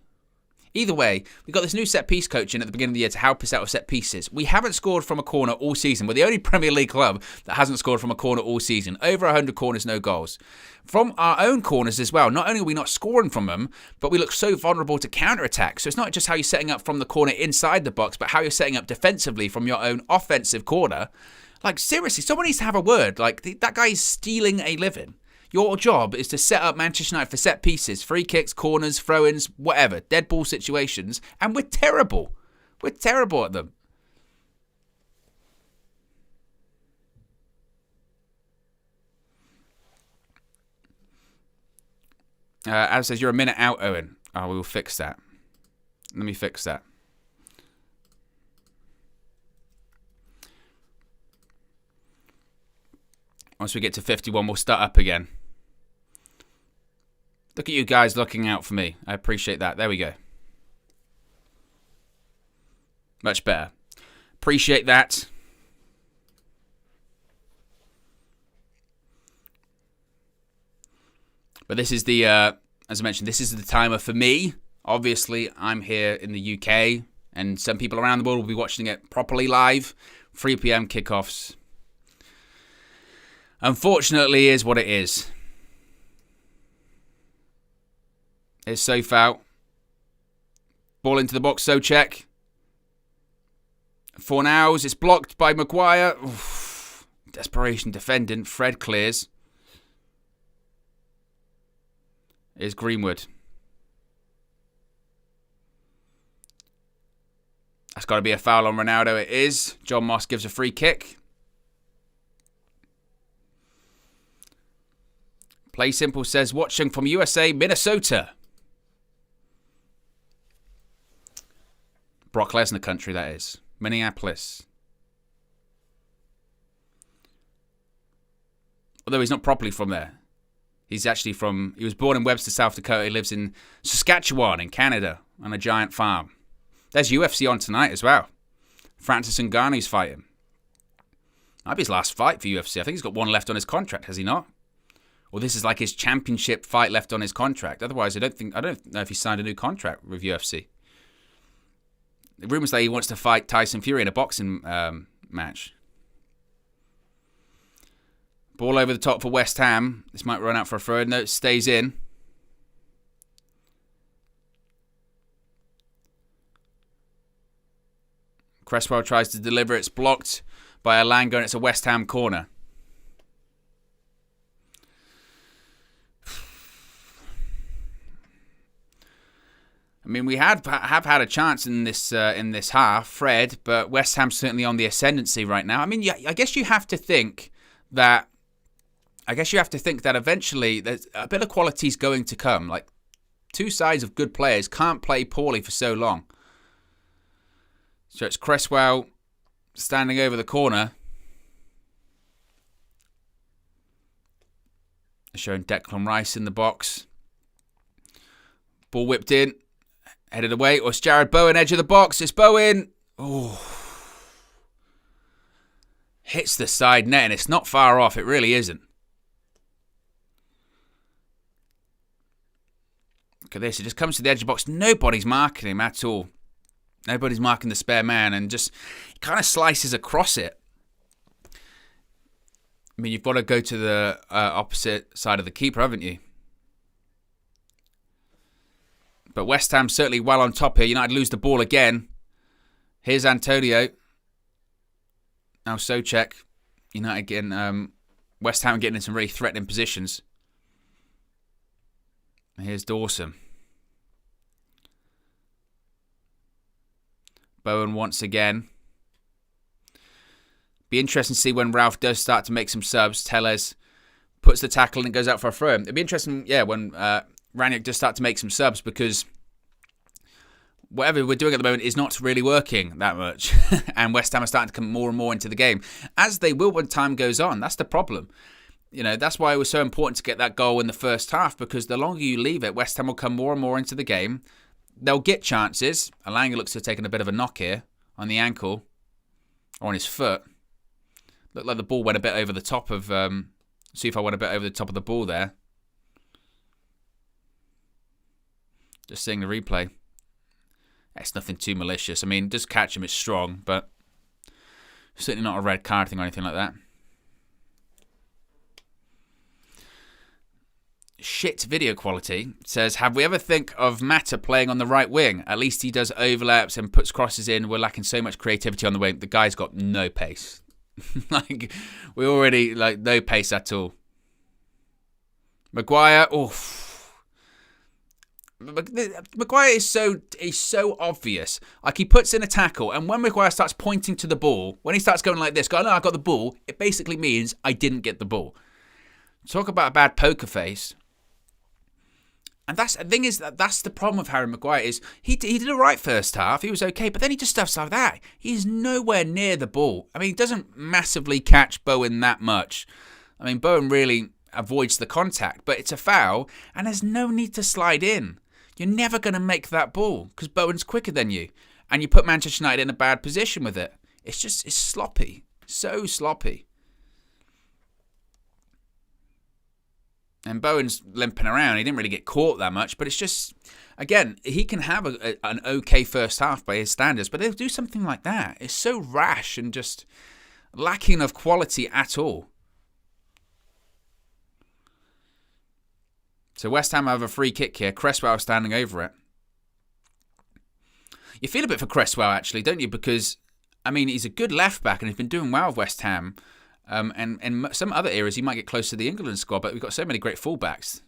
Either way, we got this new set-piece coaching at the beginning of the year to help us out with set pieces. We haven't scored from a corner all season. We're the only Premier League club that hasn't scored from a corner all season. Over 100 corners, no goals. From our own corners as well, not only are we not scoring from them, but we look so vulnerable to counter-attack. So it's not just how you're setting up from the corner inside the box, but how you're setting up defensively from your own offensive corner. Like, seriously, someone needs to have a word. Like, that guy is stealing a living. Your job is to set up Manchester United for set pieces, free kicks, corners, throw-ins, whatever, dead ball situations, and we're terrible. We're terrible at them. Adam says, you're a minute out, Owen. Oh, we will fix that. Let me fix that. Once we get to 51, we'll start up again. Look at you guys looking out for me. I appreciate that. There we go. Much better. Appreciate that. But this is the, as I mentioned, this is the timer for me. Obviously, I'm here in the UK, and some people around the world will be watching it properly live. 3 p.m. kickoffs. Unfortunately, is what it is. It's safe out. Ball into the box, so check. For now, it's blocked by Maguire. Oof. Desperation defending. Fred clears. Is Greenwood. That's got to be a foul on Ronaldo. It is. John Moss gives a free kick. Play Simple says, watching from USA, Minnesota. Brock Lesnar country, that is. Minneapolis. Although he's not properly from there. He's actually from, he was born in Webster, South Dakota. He lives in Saskatchewan in Canada on a giant farm. There's UFC on tonight as well. Francis Ngannou's fighting. Might be his last fight for UFC. I think he's got one left on his contract, has he not? Or this is like his championship fight left on his contract. Otherwise, I don't know if he signed a new contract with UFC. The rumours that he wants to fight Tyson Fury in a boxing match. Ball over the top for West Ham. This might run out for a throw. No, it stays in. Cresswell tries to deliver. It's blocked by Alanga, and it's a West Ham corner. I mean, we have had a chance in this half, Fred, but West Ham's certainly on the ascendancy right now. I mean, yeah, I guess you have to think that eventually there's a bit of quality's going to come. Like, two sides of good players can't play poorly for so long. So it's Cresswell standing over the corner. Showing Declan Rice in the box. Ball whipped in. Headed away. Or it's Jared Bowen, edge of the box. It's Bowen. Oh. Hits the side net, and it's not far off. It really isn't. Look at this. It just comes to the edge of the box. Nobody's marking him at all. Nobody's marking the spare man, and just kind of slices across it. I mean, you've got to go to the opposite side of the keeper, haven't you? But West Ham certainly well on top here. United lose the ball again. Here's Antonio. Now Souček. United getting, West Ham getting in some really threatening positions. Here's Dawson. Bowen once again. Be interesting to see when Ralph does start to make some subs. Tellez puts the tackle and goes out for a throw. It'd be interesting, when Ranić does start to make some subs, because whatever we're doing at the moment is not really working that much. And West Ham are starting to come more and more into the game, as they will when time goes on. That's the problem. That's why it was so important to get that goal in the first half, because the longer you leave it, West Ham will come more and more into the game. They'll get chances. Alanga looks to have taken a bit of a knock here on the ankle, or on his foot. Looked like the ball went a bit over the top of... see if I went a bit over the top of the ball there. Just seeing the replay. It's nothing too malicious. I mean, just catch him, it's strong, but certainly not a red card thing or anything like that. Shit video quality says, have we ever think of Mata playing on the right wing? At least he does overlaps and puts crosses in. We're lacking so much creativity on the wing. The guy's got no pace. We already, no pace at all. Maguire, Maguire is so obvious. He puts in a tackle, and when Maguire starts pointing to the ball, when he starts going like this, going, "No, I got the ball," it basically means I didn't get the ball. Talk about a bad poker face. And that's the problem with Harry Maguire is he did a right first half. He was okay, but then he just stuffs like that. He's nowhere near the ball. I mean, he doesn't massively catch Bowen that much. I mean, Bowen really avoids the contact, but it's a foul, and there's no need to slide in. You're never going to make that ball because Bowen's quicker than you, and you put Manchester United in a bad position with it. It's sloppy, so sloppy. And Bowen's limping around. He didn't really get caught that much, but it's just, again, he can have an okay first half by his standards, but he'll do something like that. It's so rash and just lacking of quality at all. So West Ham have a free kick here. Cresswell standing over it. You feel a bit for Cresswell, actually, don't you? Because, I mean, he's a good left-back and he's been doing well with West Ham. And in some other areas, he might get close to the England squad, but we've got so many great fullbacks.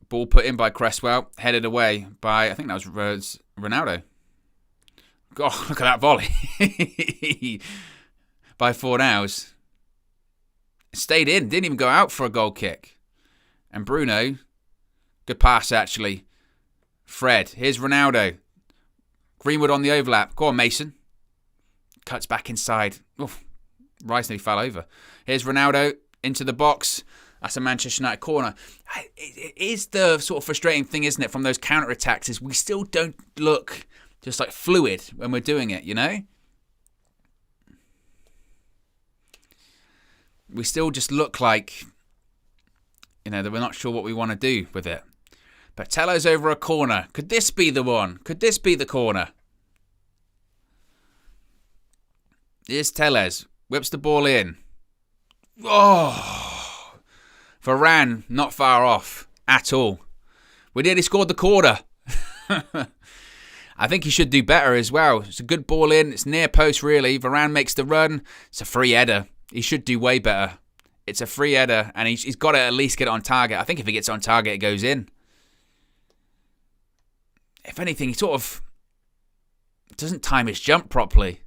Ball put in by Cresswell, headed away by, I think that was Ronaldo. God, look at that volley. By Fornals. Stayed in, didn't even go out for a goal kick. And Bruno, good pass actually. Fred, here's Ronaldo. Greenwood on the overlap. Go on, Mason. Cuts back inside. Oof, Rice nearly fell over. Here's Ronaldo into the box. That's a Manchester United corner. It is the sort of frustrating thing, isn't it, from those counter-attacks, is we still don't look just like fluid when we're doing it, you know? We still just look like, that we're not sure what we want to do with it. But Tello's over a corner. Could this be the one? Could this be the corner? Here's Tellez. Whips the ball in. Oh! Varane, not far off at all. We nearly scored the corner. I think he should do better as well. It's a good ball in. It's near post, really. Varane makes the run. It's a free header. He should do way better. It's a free header, and he's got to at least get it on target. I think if he gets on target, it goes in. If anything, he sort of doesn't time his jump properly.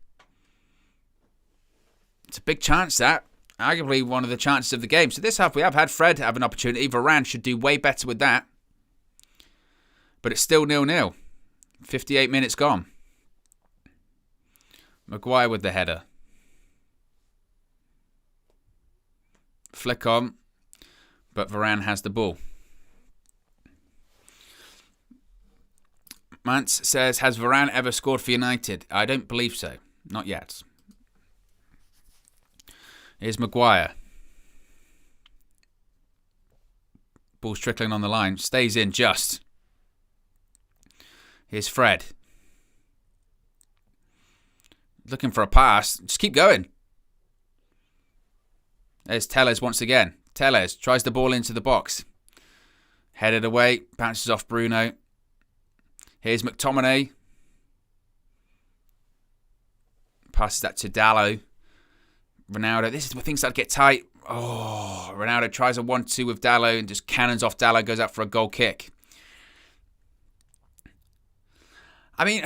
It's a big chance, that. Arguably one of the chances of the game. So this half, we have had Fred have an opportunity. Varane should do way better with that. But it's still 0-0. 58 minutes gone. Maguire with the header. Flick on. But Varane has the ball. Mance says, has Varane ever scored for United? I don't believe so. Not yet. Here's Maguire. Ball's trickling on the line. Stays in just. Here's Fred. Looking for a pass. Just keep going. There's Telles once again. Telles tries the ball into the box. Headed away. Bounces off Bruno. Here's McTominay. Passes that to Dalot. Ronaldo. This is where things start to get tight. Oh, Ronaldo tries a 1-2 with Dalot and just cannons off Dalot. Goes out for a goal kick. I mean,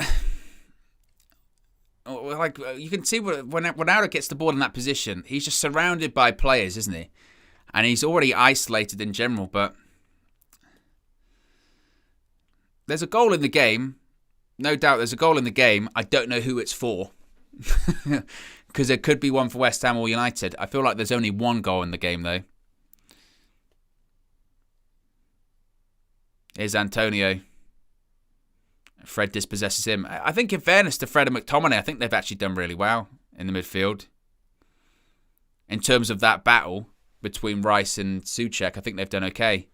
like you can see when Ronaldo gets the ball in that position, he's just surrounded by players, isn't he? And he's already isolated in general, but there's a goal in the game. No doubt there's a goal in the game. I don't know who it's for. Because there could be one for West Ham or United. I feel like there's only one goal in the game, though. Here's Antonio. Fred dispossesses him. I think in fairness to Fred and McTominay, I think they've actually done really well in the midfield. In terms of that battle between Rice and Souček, I think they've done okay.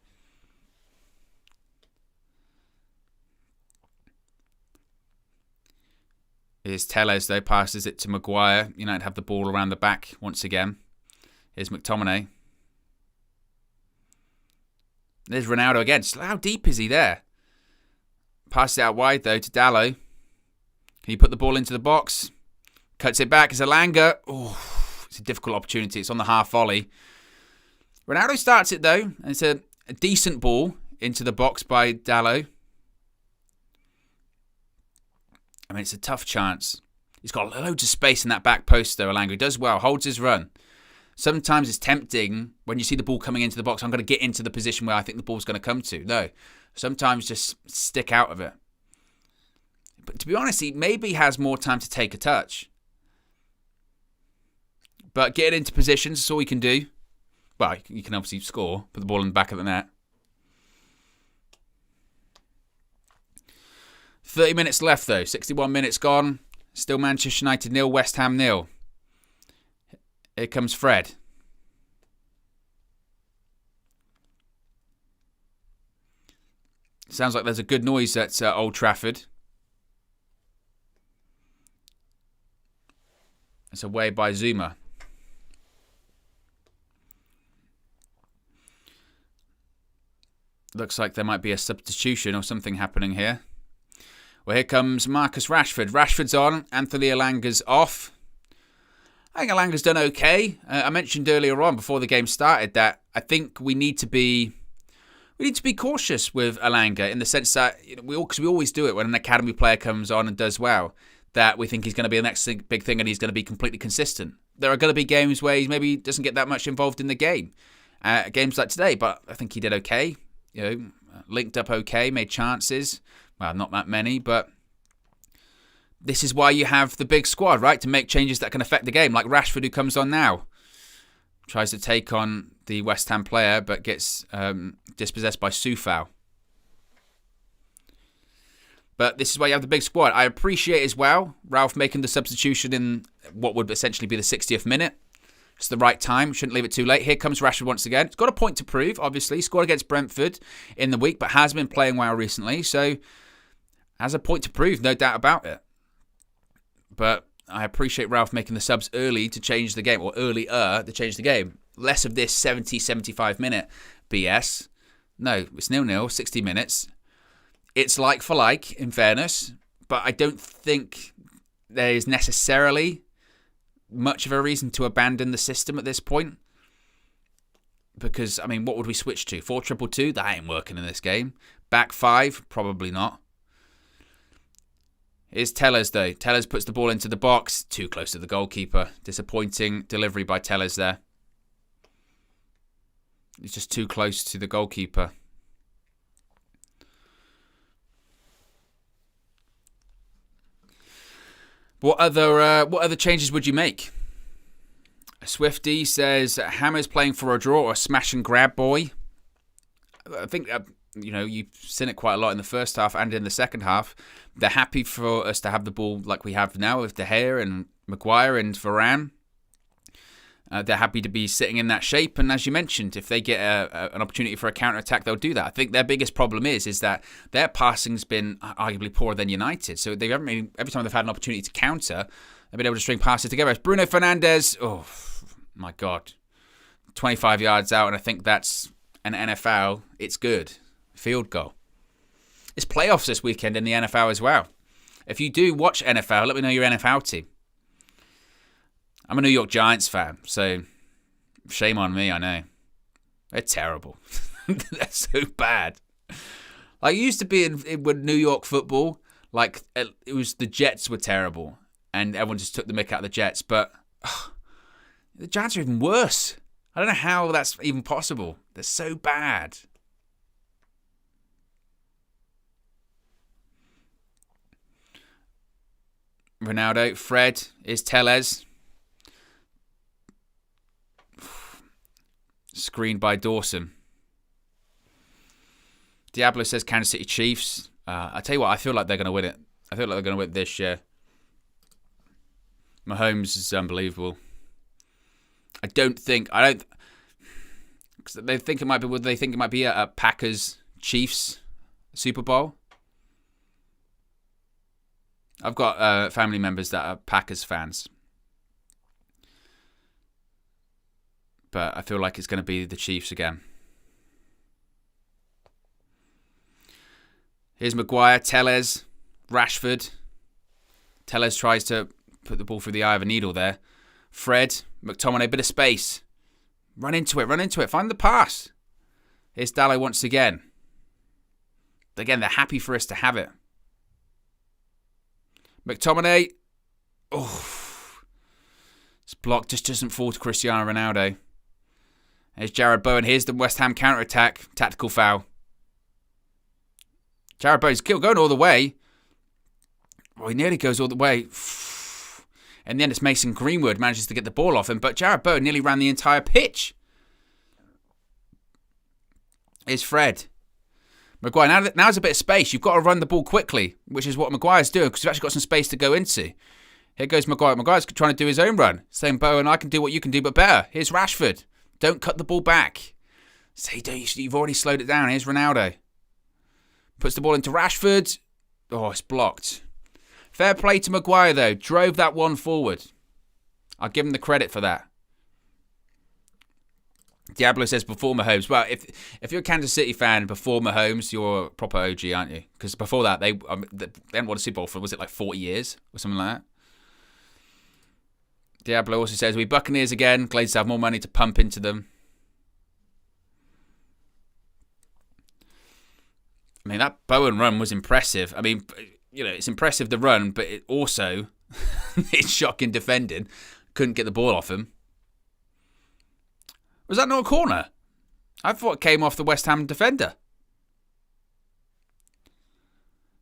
Here's Telles, though, passes it to Maguire. United have the ball around the back once again. Here's McTominay. There's Ronaldo again. How deep is he there? Passes it out wide, though, to Dalot. Can you put the ball into the box? Cuts it back. It's Elanga. Oh, it's a difficult opportunity. It's on the half volley. Ronaldo starts it, though. And it's a decent ball into the box by Dalot. I mean, it's a tough chance. He's got loads of space in that back post, though, Elanga. He does well. Holds his run. Sometimes it's tempting when you see the ball coming into the box. I'm going to get into the position where I think the ball's going to come to. No. Sometimes just stick out of it. But to be honest, he maybe has more time to take a touch. But getting into positions is all he can do. Well, you can obviously score. Put the ball in the back of the net. 30 minutes left, though. 61 minutes gone. Still Manchester United 0, West Ham 0. Here comes Fred. Sounds like there's a good noise at Old Trafford. It's away by Zuma. Looks like there might be a substitution or something happening here. Well, here comes Marcus Rashford. Rashford's on. Anthony Elanga's off. I think Elanga's done okay. I mentioned earlier on, before the game started, that I think we need to be cautious with Elanga in the sense that we always do it when an academy player comes on and does well, that we think he's going to be the next big thing and he's going to be completely consistent. There are going to be games where he maybe doesn't get that much involved in the game. Games like today, but I think he did okay. Linked up okay, made chances. Well, not that many, but this is why you have the big squad, right? To make changes that can affect the game, like Rashford, who comes on now. Tries to take on the West Ham player, but gets dispossessed by Soufal. But this is why you have the big squad. I appreciate as well Ralph making the substitution in what would essentially be the 60th minute. It's the right time. Shouldn't leave it too late. Here comes Rashford once again. He's got a point to prove, obviously. He scored against Brentford in the week, but has been playing well recently. So has a point to prove, no doubt about it. But I appreciate Ralph making the subs early to change the game, or earlier to change the game. Less of this 70, 75 minute BS. No, it's 0-0, 60 minutes. It's like for like, in fairness, but I don't think there is necessarily much of a reason to abandon the system at this point. Because, I mean, what would we switch to? 4-2-2? That ain't working in this game. Back five? Probably not. Here's Telles, though. Telles puts the ball into the box. Too close to the goalkeeper. Disappointing delivery by Telles there. He's just too close to the goalkeeper. What other changes would you make? Swifty says Hammer's playing for a draw or a smash and grab boy. I think, you've seen it quite a lot in the first half and in the second half. They're happy for us to have the ball like we have now with De Gea and Maguire and Varane. They're happy to be sitting in that shape. And as you mentioned, if they get an opportunity for a counter-attack, they'll do that. I think their biggest problem is that their passing's been arguably poorer than United. So they haven't really, every time they've had an opportunity to counter, they've been able to string passes together. Bruno Fernandes, oh my God, 25 yards out, and I think that's an NFL. It's good. Field goal. It's playoffs this weekend in the NFL as well. If you do watch NFL, let me know your NFL team. I'm a New York Giants fan, so shame on me, I know. They're terrible. They're so bad. Like, it used to be with New York football, like, it was the Jets were terrible, and everyone just took the mick out of the Jets, but the Giants are even worse. I don't know how that's even possible. They're so bad. Ronaldo, Fred, is Tellez. Screened by Dawson. Diablo says Kansas City Chiefs. I tell you what, I feel like they're going to win it. I feel like they're going to win it this year. Mahomes is unbelievable. Cause they think it might be. Would they think it might be a Packers Chiefs Super Bowl? I've got family members that are Packers fans. But I feel like it's going to be the Chiefs again. Here's Maguire, Tellez, Rashford. Tellez tries to put the ball through the eye of a needle there. Fred, McTominay, bit of space. Run into it, find the pass. Here's Dallo once again. Again, they're happy for us to have it. McTominay. Oh. This block just doesn't fall to Cristiano Ronaldo. There's Jared Bowen. Here's the West Ham counter-attack. Tactical foul. Jared Bowen's going all the way. Well, he nearly goes all the way. In the end, it's Mason Greenwood manages to get the ball off him, but Jared Bowen nearly ran the entire pitch. Here's Fred. Maguire, now there's a bit of space. You've got to run the ball quickly, which is what Maguire's doing, because you've actually got some space to go into. Here goes Maguire. Maguire's trying to do his own run. Saying, Bowen, I can do what you can do, but better. Here's Rashford. Don't cut the ball back. Say, you've already slowed it down. Here's Ronaldo. Puts the ball into Rashford. Oh, it's blocked. Fair play to Maguire, though. Drove that one forward. I'll give him the credit for that. Diablo says before Mahomes. Well, if you're a Kansas City fan before Mahomes, you're a proper OG, aren't you? Because before that, they hadn't won a Super Bowl for, was it like 40 years or something like that? Diablo also says, we Buccaneers again. Glazers have more money to pump into them. I mean, that Bowen run was impressive. I mean, it's impressive the run, but it also, it's shocking defending. Couldn't get the ball off him. Was that not a corner? I thought it came off the West Ham defender.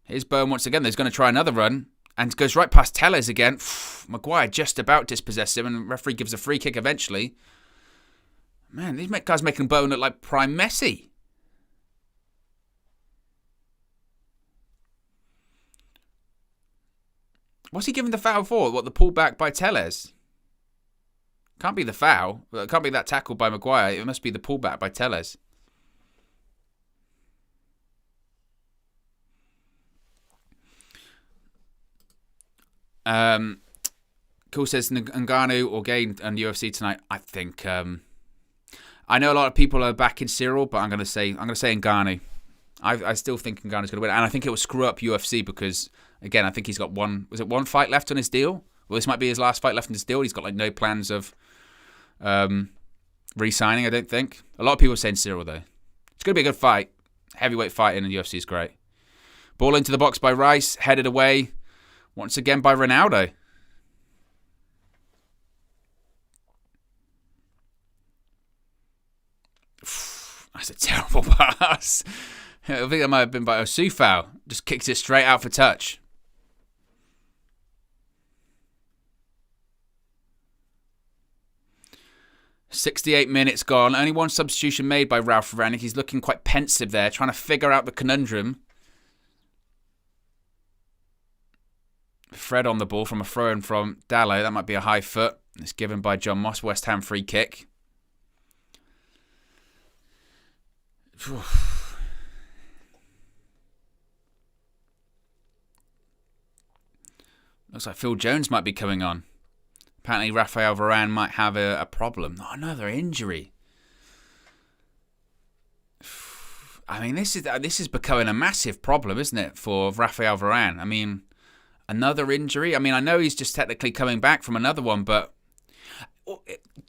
Here's Bowen once again. He's going to try another run. And goes right past Tellez again. Maguire just about dispossessed him, and the referee gives a free kick eventually. Man, these guys making Bowen look like prime Messi. What's he giving the foul for? What, the pullback by Tellez? Can't be the foul. It can't be that tackle by Maguire. It must be the pullback by Tellez. Cool says Ngannou or Gain and UFC tonight. I think I know a lot of people are backing Cyril, but I'm gonna say Ngannou. I still think Ngannou's gonna win, and I think it will screw up UFC because again I think he's got one fight left on his deal. Well, this might be his last fight left on his deal. He's got like no plans of re-signing. I don't think. A lot of people are saying Cyril though. It's gonna be a good fight. Heavyweight fighting in the UFC is great. Ball into the box by Rice, headed away. Once again by Ronaldo. That's a terrible pass. I think that might have been by Osufal. Just kicks it straight out for touch. 68 minutes gone. Only one substitution made by Ralph Rangnick. He's looking quite pensive there, trying to figure out the conundrum. Fred on the ball from a throw-in from Dalot. That might be a high foot. It's given by John Moss. West Ham free kick. Looks like Phil Jones might be coming on. Apparently Raphael Varane might have a problem. Oh, another injury. I mean, this is becoming a massive problem, isn't it, for Raphael Varane? I mean, another injury. I mean, I know he's just technically coming back from another one, but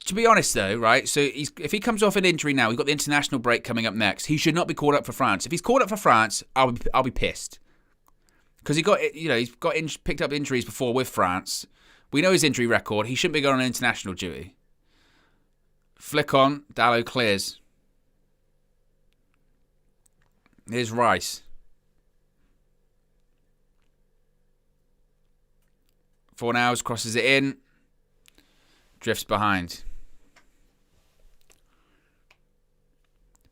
to be honest, though, right? So if he comes off an injury now, we've got the international break coming up next. He should not be called up for France. If he's called up for France, I'll be pissed because he's picked up injuries before with France. We know his injury record. He shouldn't be going on international duty. Flick on, Dalot clears. Here's Rice. Fornals crosses it in. Drifts behind.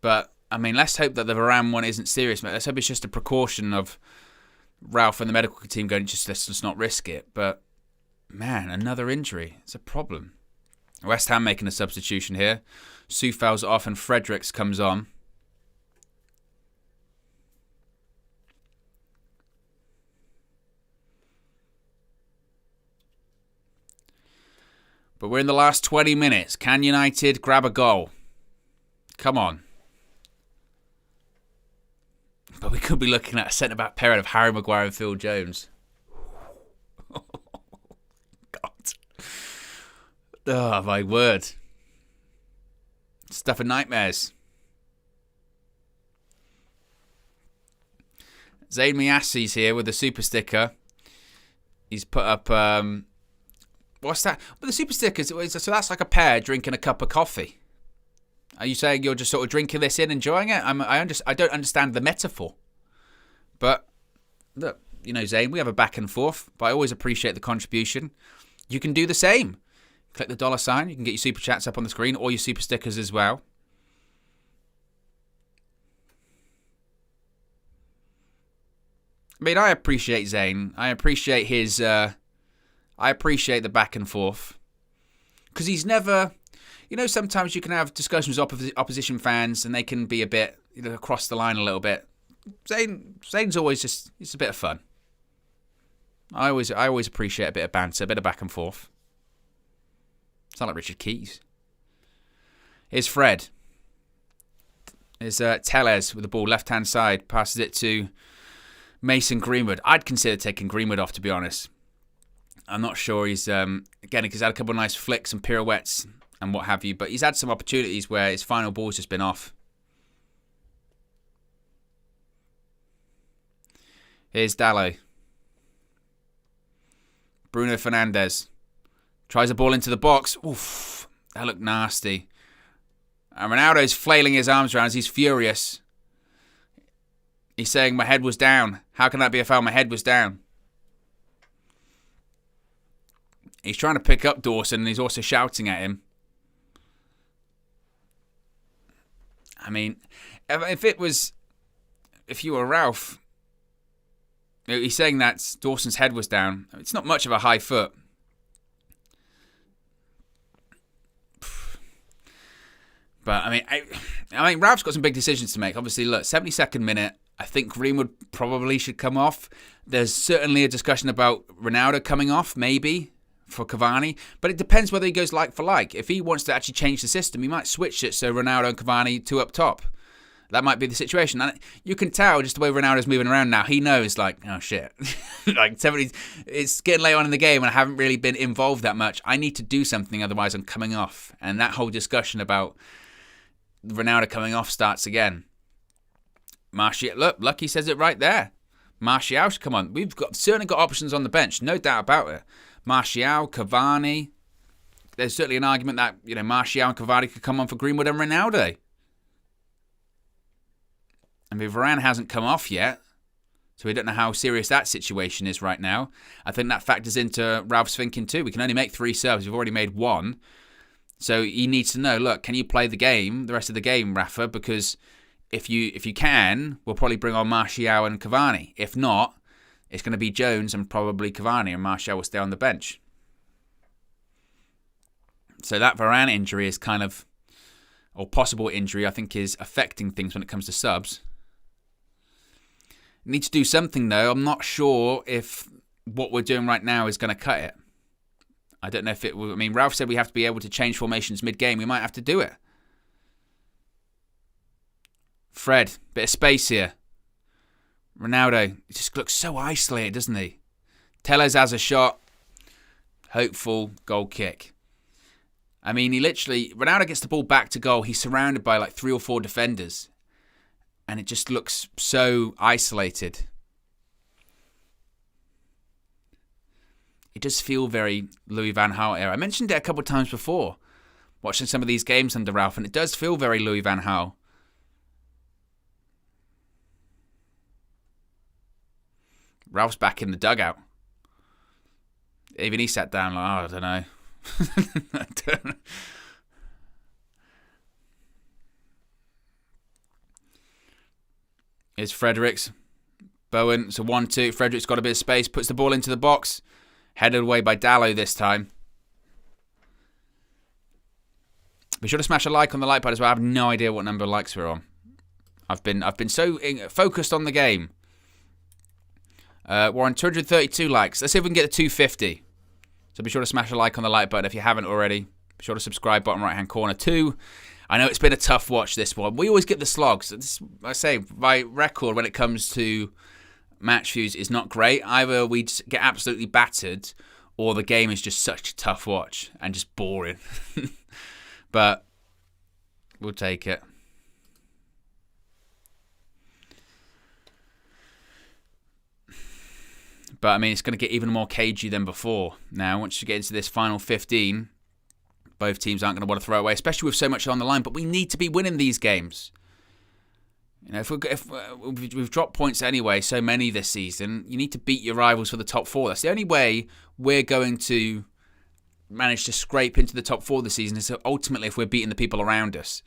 But, I mean, let's hope that the Varane one isn't serious, mate. Let's hope it's just a precaution of Ralph and the medical team going, let's not risk it. But, man, another injury. It's a problem. West Ham making a substitution here. Soufal's off and Fredericks comes on. But we're in the last 20 minutes. Can United grab a goal? Come on. But we could be looking at a centre-back pairing of Harry Maguire and Phil Jones. God. Oh, my word. Stuff of nightmares. Zayn Miasi's here with the super sticker. He's put up... what's that? But the super stickers, so that's like a pair drinking a cup of coffee. Are you saying you're just sort of drinking this in, enjoying it? I don't understand the metaphor. But, look, Zayn, we have a back and forth, but I always appreciate the contribution. You can do the same. Click the $sign. You can get your super chats up on the screen, or your super stickers as well. I mean, I appreciate Zayn. I appreciate his... I appreciate the back and forth. Because he's never... sometimes you can have discussions with opposition fans and they can be a bit, across the line a little bit. Zayn's always just... It's a bit of fun. I always appreciate a bit of banter, a bit of back and forth. Sound like Richard Keys. Here's Fred. Here's Tellez with the ball, left-hand side. Passes it to Mason Greenwood. I'd consider taking Greenwood off, to be honest. I'm not sure he's... again, he's had a couple of nice flicks and pirouettes and what have you, but he's had some opportunities where his final ball's just been off. Here's Dalot. Bruno Fernandes. Tries a ball into the box. Oof, that looked nasty. And Ronaldo's flailing his arms around. He's furious. He's saying, my head was down. How can that be a foul? My head was down. He's trying to pick up Dawson and he's also shouting at him. I mean, if you were Ralph, he's saying that Dawson's head was down. It's not much of a high foot. But, I mean, Ralph's got some big decisions to make. Obviously, look, 72nd minute, I think Greenwood probably should come off. There's certainly a discussion about Ronaldo coming off, maybe, for Cavani. But it depends whether he goes like for like. If he wants to actually change the system, he might switch it so Ronaldo and Cavani two up top. That might be the situation. And you can tell just the way Ronaldo's moving around now. He knows, like, oh, shit. It's getting late on in the game and I haven't really been involved that much. I need to do something, otherwise I'm coming off. And that whole discussion about Ronaldo coming off starts again. Martial, look, Lucky says it right there. Martial, come on. We've certainly got options on the bench, no doubt about it. Martial, Cavani. There's certainly an argument that, Martial and Cavani could come on for Greenwood and Ronaldo. I mean, Varane hasn't come off yet, so we don't know how serious that situation is right now. I think that factors into Ralph's thinking too. We can only make 3 subs. We've already made 1. So he needs to know, look, can you play the rest of the game, Rafa? Because if you can, we'll probably bring on Martial and Cavani. If not, it's going to be Jones and probably Cavani, and Martial will stay on the bench. So that Varane injury is kind of, or possible injury, I think is affecting things when it comes to subs. Need to do something though. I'm not sure if what we're doing right now is going to cut it. I don't know if it will. I mean, Ralph said we have to be able to change formations mid-game. We might have to do it. Fred, bit of space here. Ronaldo, he just looks so isolated, doesn't he? Tellez has a shot. Hopeful goal kick. I mean, Ronaldo gets the ball back to goal. He's surrounded by like 3 or 4 defenders. And it just looks so isolated. It does feel very Louis van Gaal era. I mentioned it a couple of times before, watching some of these games under Ralph, and it does feel very Louis van Gaal. Ralph's back in the dugout. Even he sat down like, I don't know. I don't know. Here's Fredericks. Bowen. It's a 1-2. Fredericks got a bit of space. Puts the ball into the box. Headed away by Dallo this time. Be sure to smash a like on the like button as well. I have no idea what number of likes we're on. I've been so focused on the game. We're on 232 likes. Let's see if we can get to 250. So be sure to smash a like on the like button if you haven't already. Be sure to subscribe, bottom right hand corner too. I know it's been a tough watch, this one. We always get the slogs. I say, my record when it comes to match views is not great. Either we just get absolutely battered, or the game is just such a tough watch and just boring. But we'll take it. But, I mean, it's going to get even more cagey than before. Now, once you get into this final 15, both teams aren't going to want to throw away, especially with so much on the line. But we need to be winning these games. You know, if we've dropped points anyway, so many this season, you need to beat your rivals for the top 4. That's the only way we're going to manage to scrape into the top 4 this season, is ultimately if we're beating the people around us.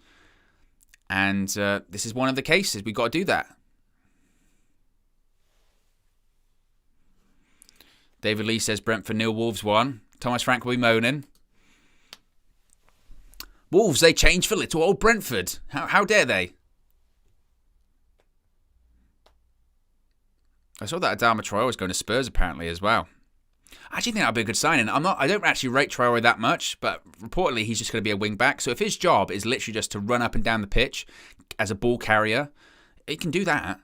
And this is one of the cases. We've got to do that. David Lee says Brentford 0, Wolves 1. Thomas Frank will be moaning. Wolves, they changed for little old Brentford. How dare they? I saw that Adama Traore was going to Spurs apparently as well. I actually think that would be a good signing. I don't actually rate Traore that much, but reportedly he's just going to be a wing back. So if his job is literally just to run up and down the pitch as a ball carrier, he can do that.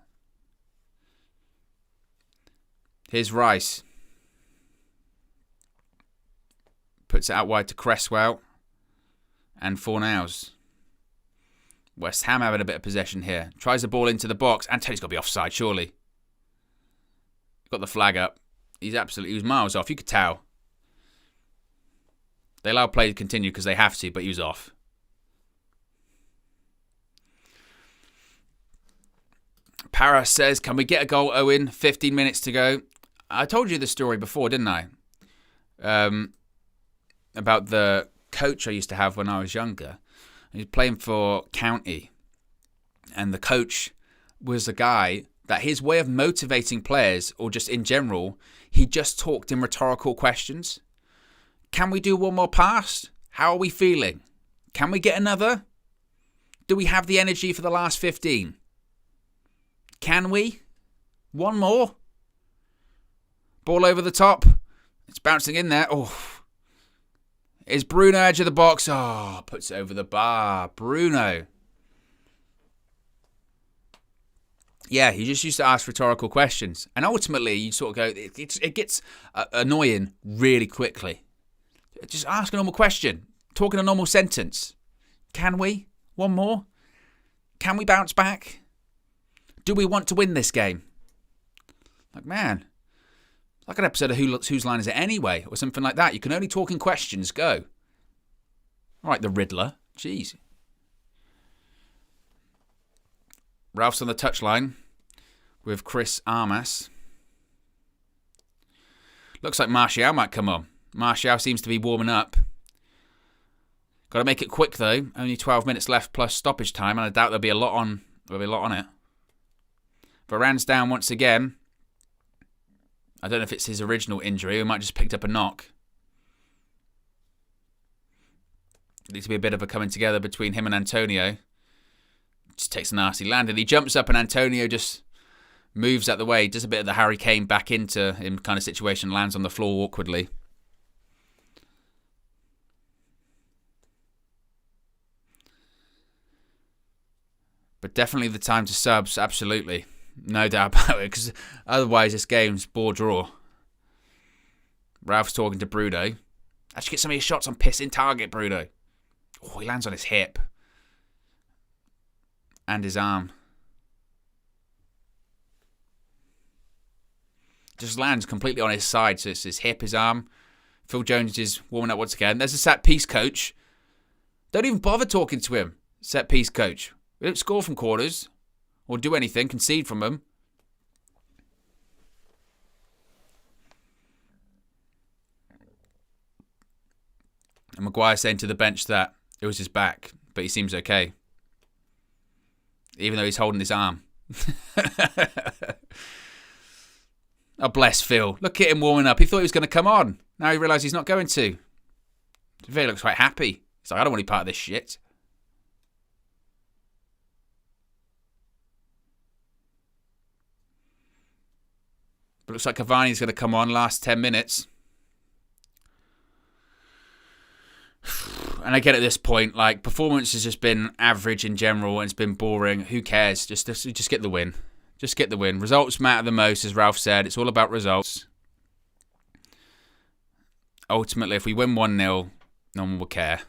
Here's Rice. Puts it out wide to Cresswell and Fornals. West Ham having a bit of possession here. Tries the ball into the box. Antonio's got to be offside, surely. Got the flag up. He was miles off. You could tell. They allow play to continue because they have to, but he was off. Para says, can we get a goal, Owen? 15 minutes to go. I told you the story before, didn't I? About the coach I used to have when I was younger. He was playing for County. And the coach was a guy that his way of motivating players, or just in general, he just talked in rhetorical questions. Can we do one more pass? How are we feeling? Can we get another? Do we have the energy for the last 15? Can we? One more? Ball over the top. It's bouncing in there. Oh. Is Bruno edge of the box? Oh, puts it over the bar. Bruno. Yeah, he just used to ask rhetorical questions. And ultimately, you sort of go, it gets annoying really quickly. Just ask a normal question. Talk in a normal sentence. Can we? One more? Can we bounce back? Do we want to win this game? Like, man. Like an episode of Whose Line Is It Anyway? Or something like that. You can only talk in questions. Go. All right, the Riddler. Jeez. Ralph's on the touchline with Chris Armas. Looks like Martial might come on. Martial seems to be warming up. Got to make it quick though. Only 12 minutes left plus stoppage time, and I doubt there'll be a lot on. It. Varane's down once again. I don't know if it's his original injury. He might just picked up a knock. Needs to be a bit of a coming together between him and Antonio. Just takes a nasty landing. He jumps up and Antonio just moves out the way. Does a bit of the Harry Kane back into him kind of situation. Lands on the floor awkwardly. But definitely the time to subs, absolutely. No doubt about it, because otherwise this game's bore draw. Ralph's talking to Bruno. Actually get some of your shots on piss in target, Bruno. Oh, he lands on his hip. And his arm. Just lands completely on his side, so it's his hip, his arm. Phil Jones is warming up once again. There's a set piece coach. Don't even bother talking to him, set piece coach. We don't score from corners or do anything, concede from them. And Maguire saying to the bench that it was his back, but he seems okay. Even though he's holding his arm. Oh, bless Phil. Look at him warming up. He thought he was going to come on. Now he realises he's not going to. Phil looks quite happy. He's like, I don't want to be part of this shit. But looks like Cavani's going to come on last 10 minutes. And I get at this point, like, performance has just been average in general and it's been boring. Who cares? Just get the win. Just get the win. Results matter the most, as Ralph said. It's all about results. Ultimately, if we win 1-0, no one will care.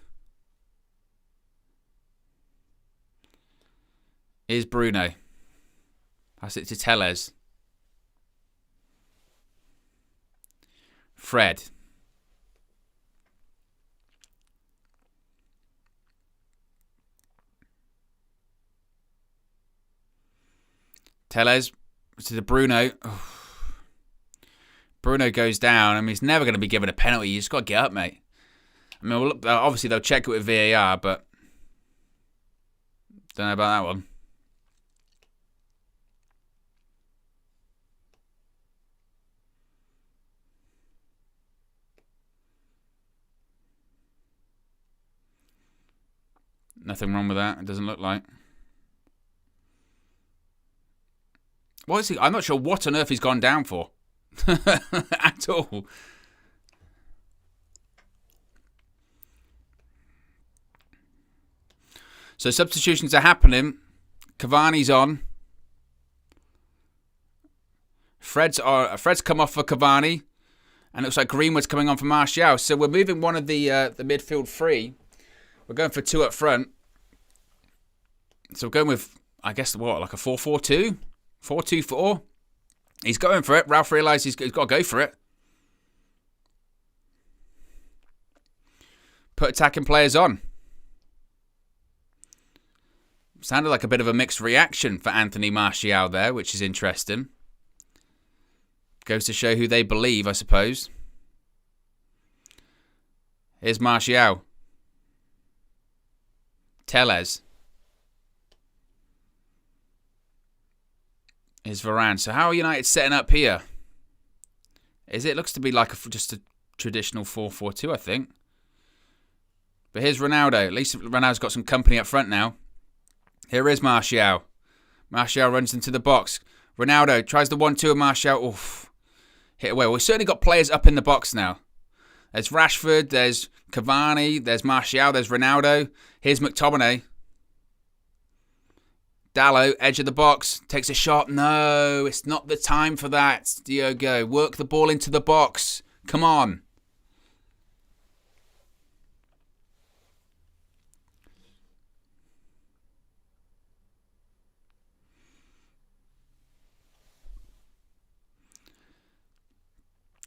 Here's Bruno. Pass it to Tellez. Fred. Tellez to the Bruno. Oh. Bruno goes down. I mean, he's never going to be given a penalty. You just got to get up, mate. I mean, obviously they'll check it with VAR, but don't know about that one. Nothing wrong with that. It doesn't look like. What is he? I'm not sure what on earth he's gone down for. At all. So substitutions are happening. Cavani's on. Fred's come off for Cavani. And it looks like Greenwood's coming on for Martial. So we're moving one of the midfield three. We're going for two up front. So we're going with, I guess, what, like a 4-4-2? 4-2-4? He's going for it. Ralph realises he's got to go for it. Put attacking players on. Sounded like a bit of a mixed reaction for Anthony Martial there, which is interesting. Goes to show who they believe, I suppose. Here's Martial. Tellez. Here's Varane. So how are United setting up here? It looks to be like just a traditional 4-4-2, I think. But here's Ronaldo. At least Ronaldo's got some company up front now. Here is Martial. Martial runs into the box. Ronaldo tries the 1-2 of Martial. Oof. Hit away. Well, we've certainly got players up in the box now. There's Rashford. There's Cavani. There's Martial. There's Ronaldo. Here's McTominay. Dallo, edge of the box, takes a shot. No, it's not the time for that, Diogo. Work the ball into the box. Come on.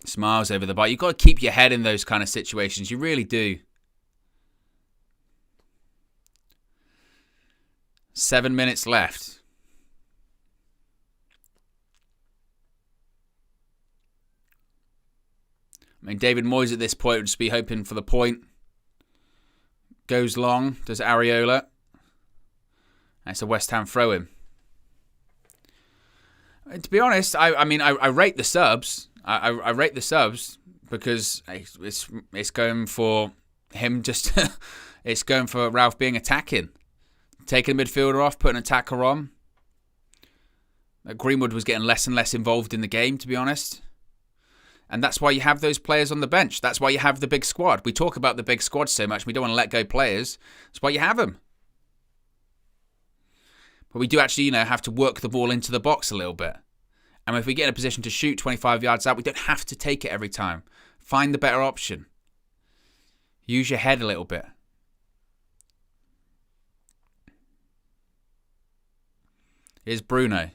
Smiles over the bar. You've got to keep your head in those kind of situations. You really do. 7 minutes left. I mean, David Moyes at this point would just be hoping for the point. Goes long, does Areola. And it's a West Ham throw-in. And to be honest, I rate the subs. I rate the subs because it's going for him just... it's going for Ralph being attacking. Taking a midfielder off, putting an attacker on. Greenwood was getting less and less involved in the game, to be honest. And that's why you have those players on the bench. That's why you have the big squad. We talk about the big squad so much, we don't want to let go players. That's why you have them. But we do actually, have to work the ball into the box a little bit. And if we get in a position to shoot 25 yards out, we don't have to take it every time. Find the better option. Use your head a little bit. Here's Bruno.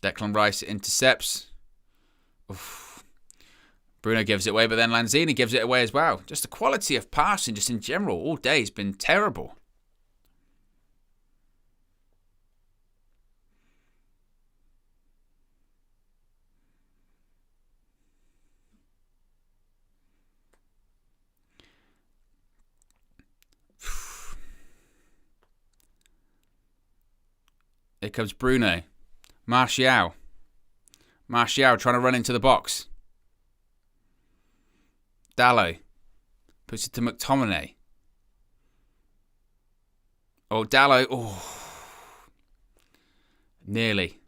Declan Rice intercepts. Oof. Bruno gives it away, but then Lanzini gives it away as well. Just the quality of passing, just in general, all day has been terrible. Here comes Bruno. Martial trying to run into the box. Dalot puts it to McTominay. Oh, Dalot. Oh. Nearly.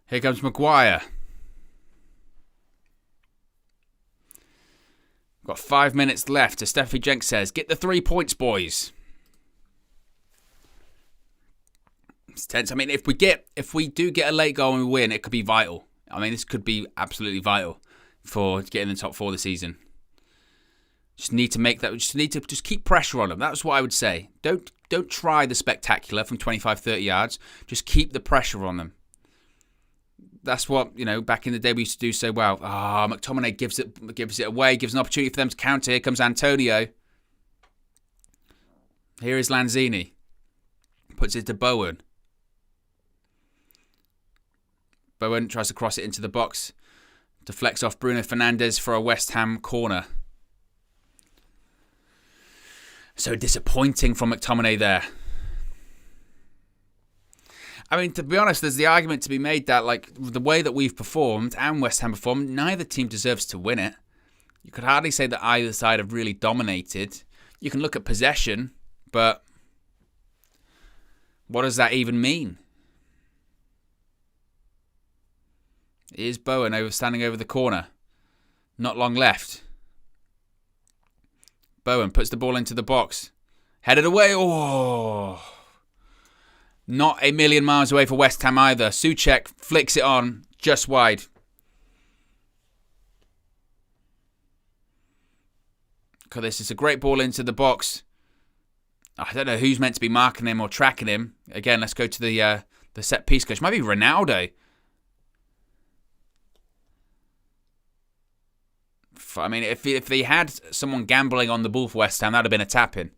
Here comes Maguire. Got 5 minutes left. As Steffi Jenks says, get the 3 points, boys. It's tense. I mean, if we do get a late goal and we win, it could be vital. I mean, this could be absolutely vital for getting in the top 4 this season. Just need to make that. Just need to just keep pressure on them. That's what I would say. Don't try the spectacular from 25, 30 yards. Just keep the pressure on them. That's what, back in the day we used to do so well. McTominay gives it away, gives an opportunity for them to counter. Here comes Antonio. Here is Lanzini. Puts it to Bowen. Bowen tries to cross it into the box. Deflects off Bruno Fernandes for a West Ham corner. So disappointing from McTominay there. I mean, to be honest, there's the argument to be made that, the way that we've performed and West Ham performed, neither team deserves to win it. You could hardly say that either side have really dominated. You can look at possession, but what does that even mean? Here's Bowen standing over the corner. Not long left. Bowen puts the ball into the box. Headed away. Oh! Not a million miles away for West Ham either. Souček flicks it on just wide. God, this is a great ball into the box. I don't know who's meant to be marking him or tracking him. Again, let's go to the set piece coach. Might be Ronaldo. I mean, if they had someone gambling on the ball for West Ham, that would have been a tap-in.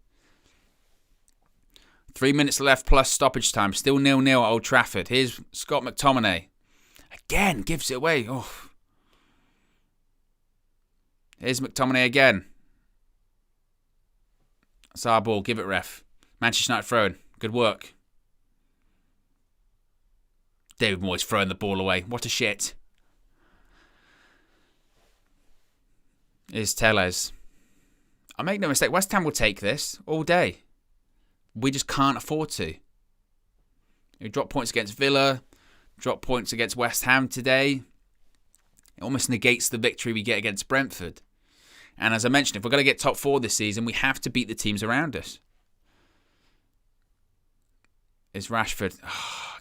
3 minutes left plus stoppage time. Still 0-0 at Old Trafford. Here's Scott McTominay. Again, gives it away. Oh. Here's McTominay again. That's our ball. Give it, ref. Manchester United throwing. Good work. David Moyes throwing the ball away. What a shit. Here's Tellez. I make no mistake. West Ham will take this all day. We just can't afford to. We drop points against Villa, drop points against West Ham today. It almost negates the victory we get against Brentford. And as I mentioned, if we're going to get top 4 this season, we have to beat the teams around us. Is Rashford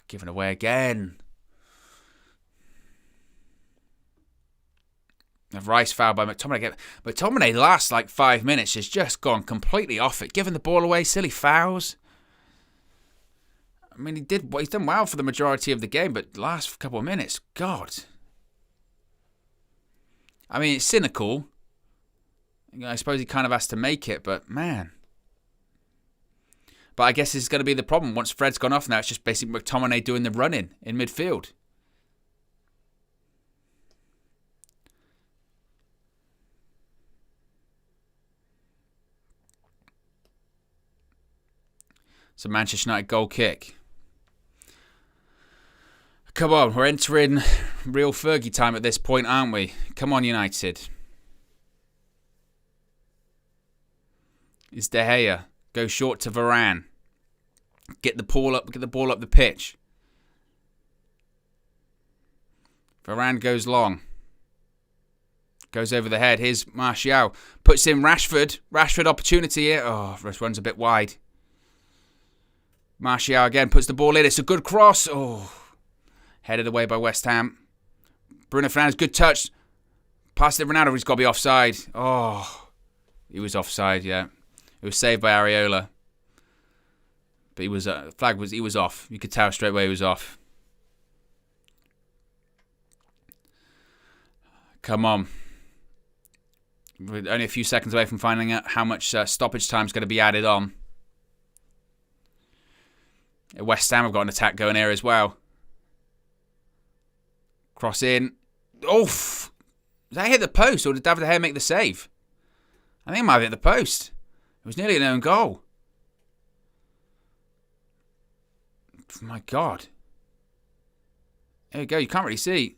given away again? Rice foul by McTominay. McTominay, the last 5 minutes, has just gone completely off it. Giving the ball away, silly fouls. I mean, he's done well for the majority of the game, but the last couple of minutes, God. I mean, it's cynical. I suppose he kind of has to make it, but man. But I guess this is going to be the problem. Once Fred's gone off now, it's just basically McTominay doing the running in midfield. It's a Manchester United goal kick. Come on, we're entering real Fergie time at this point, aren't we? Come on, United. It's De Gea. Go short to Varane. Get the ball up the pitch. Varane goes long. Goes over the head. Here's Martial. Puts in Rashford. Rashford opportunity here. Oh, runs a bit wide. Martial again puts the ball in. It's a good cross. Oh, headed away by West Ham. Bruno Fernandes, good touch. Pass to Ronaldo. He's got to be offside. Oh, he was offside. Yeah, it was saved by Areola. But he was he was off. You could tell straight away he was off. Come on. We're only a few seconds away from finding out how much stoppage time is going to be added on. West Ham have got an attack going here as well. Cross in. Oof! Did that hit the post or did David De Gea make the save? I think it might have hit the post. It was nearly an own goal. My God. There you go. You can't really see.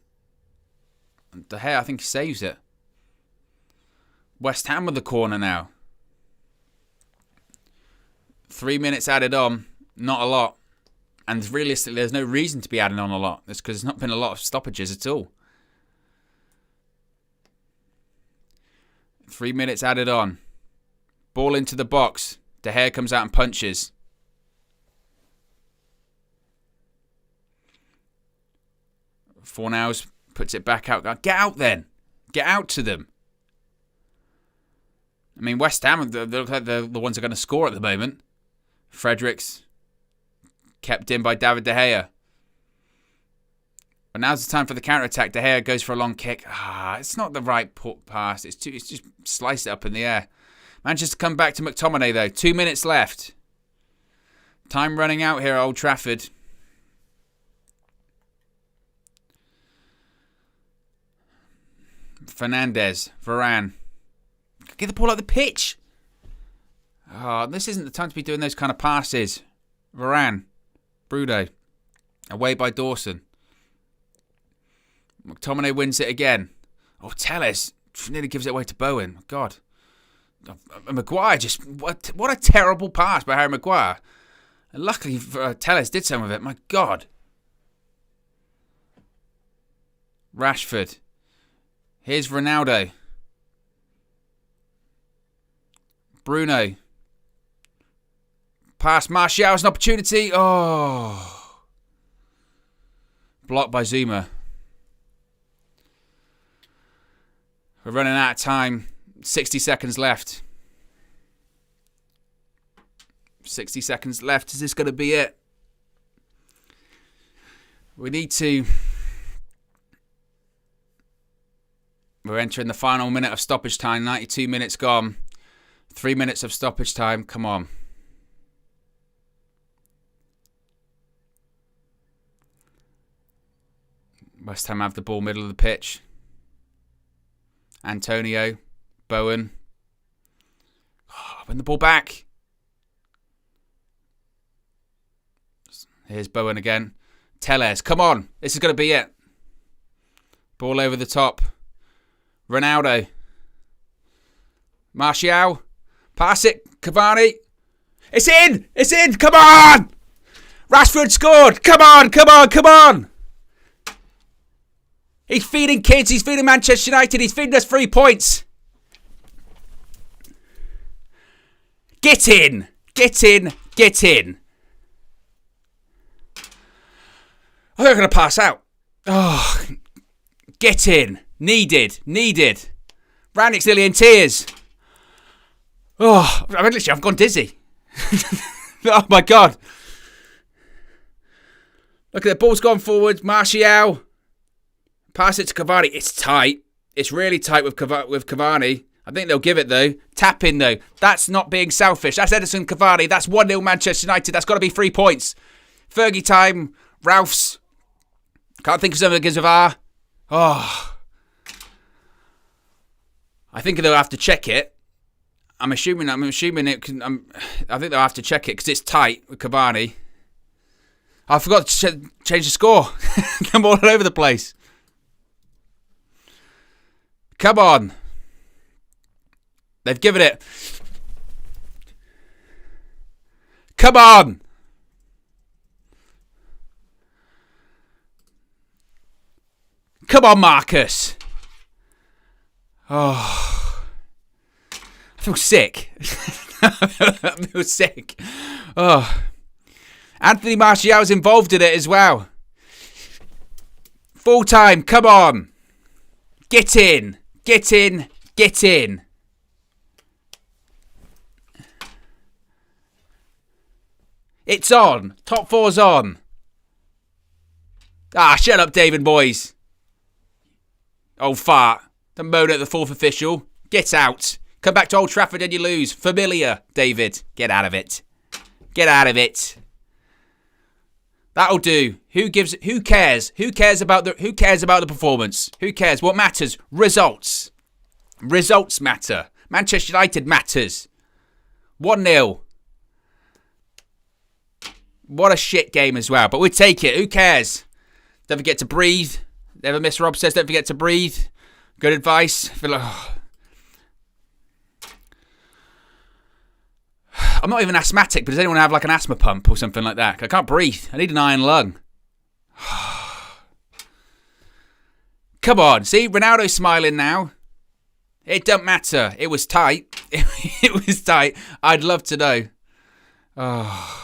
De Gea, I think he saves it. West Ham with the corner now. 3 minutes added on. Not a lot. And realistically, there's no reason to be adding on a lot. It's because there's not been a lot of stoppages at all. 3 minutes added on. Ball into the box. De Gea comes out and punches. Fornals puts it back out. Get out then. Get out to them. I mean, West Ham, they look like they're the ones that are going to score at the moment. Fredericks. Kept in by David De Gea. But now's the time for the counter-attack. De Gea goes for a long kick. It's not the right pass. It's just sliced it up in the air. Manchester come back to McTominay, though. 2 minutes left. Time running out here at Old Trafford. Fernandes. Varane. Get the ball out the pitch. This isn't the time to be doing those kind of passes. Varane. Bruno. Away by Dawson. McTominay wins it again. Telles nearly gives it away to Bowen. God. Maguire just... What a terrible pass by Harry Maguire. And luckily Telles did some of it. My God. Rashford. Here's Ronaldo. Bruno. Pass Martial's an opportunity. Oh. Blocked by Zuma. We're running out of time. 60 seconds left. 60 seconds left. Is this going to be it? We need to... We're entering the final minute of stoppage time. 92 minutes gone. 3 minutes of stoppage time. Come on. West Ham have the ball middle of the pitch. Antonio. Bowen. Win the ball back. Here's Bowen again. Telles. Come on. This is going to be it. Ball over the top. Ronaldo. Martial. Pass it. Cavani. It's in. It's in. Come on. Rashford scored. Come on. Come on. Come on. He's feeding kids. He's feeding Manchester United. He's feeding us 3 points. Get in. Get in. Get in. I think I'm going to pass out. Oh, get in. Needed. Needed. Rannick's nearly in tears. Oh, I mean, literally, I've gone dizzy. Oh, my God. Look at the ball's gone forward. Martial. Pass it to Cavani. It's tight. It's really tight with Cavani. I think they'll give it, though. Tap in, though. That's not being selfish. That's Edison Cavani. That's 1-0 Manchester United. That's got to be 3 points. Fergie time. Ralph's. Can't think of something that gives a VAR. Oh. I think they'll have to check it. I'm assuming it can. I think they'll have to check it because it's tight with Cavani. I forgot to change the score. I'm all over the place. Come on. They've given it. Come on. Come on, Marcus. Oh. I feel sick. I feel sick. Oh. Anthony Martial's involved in it as well. Full time. Come on. Get in. Get in. Get in. It's on. Top 4's on. Ah, shut up, David Moyes. Old fart. Don't moan at the 4th official. Get out. Come back to Old Trafford and you lose. Familiar, David. Get out of it. Get out of it. That'll do. Who cares? Who cares about the performance? Who cares? What matters? Results. Results matter. Manchester United matters. 1-0. What a shit game as well. But we'll take it. Who cares? Don't forget to breathe. Never miss Rob says don't forget to breathe. Good advice. I feel like, I'm not even asthmatic, but does anyone have like an asthma pump or something like that? I can't breathe. I need an iron lung. Come on. See, Ronaldo's smiling now. It don't matter. It was tight. It was tight. I'd love to know. Oh.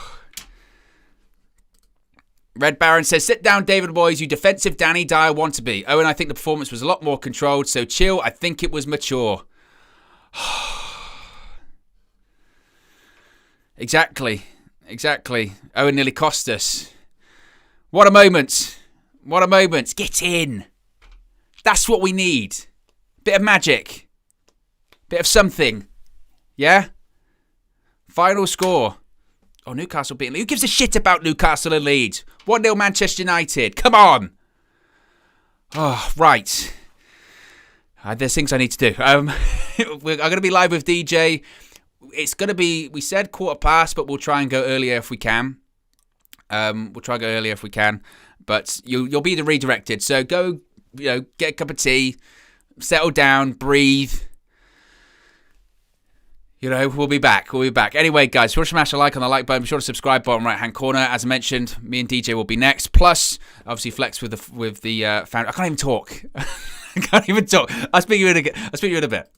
Red Baron says, sit down, David Moyes, you defensive Danny Dyer want to be. Owen, I think the performance was a lot more controlled, so chill. I think it was mature. Exactly. Owen nearly cost us. What a moment. What a moment. Get in. That's what we need. Bit of magic. Bit of something. Yeah? Final score. Oh, Newcastle beating Leeds. Who gives a shit about Newcastle and Leeds? 1-0 Manchester United. Come on. Oh, right. There's things I need to do. I'm going to be live with DJ. It's going to be, we said 15:15, but we'll try and go earlier if we can. But you'll be the redirected. So go, get a cup of tea, settle down, breathe. We'll be back. Anyway, guys, be sure to smash a like on the like button. Be sure to subscribe, bottom right-hand corner. As I mentioned, me and DJ will be next. Plus, obviously, Flex with the founder. I can't even talk. I'll speak to you in a bit.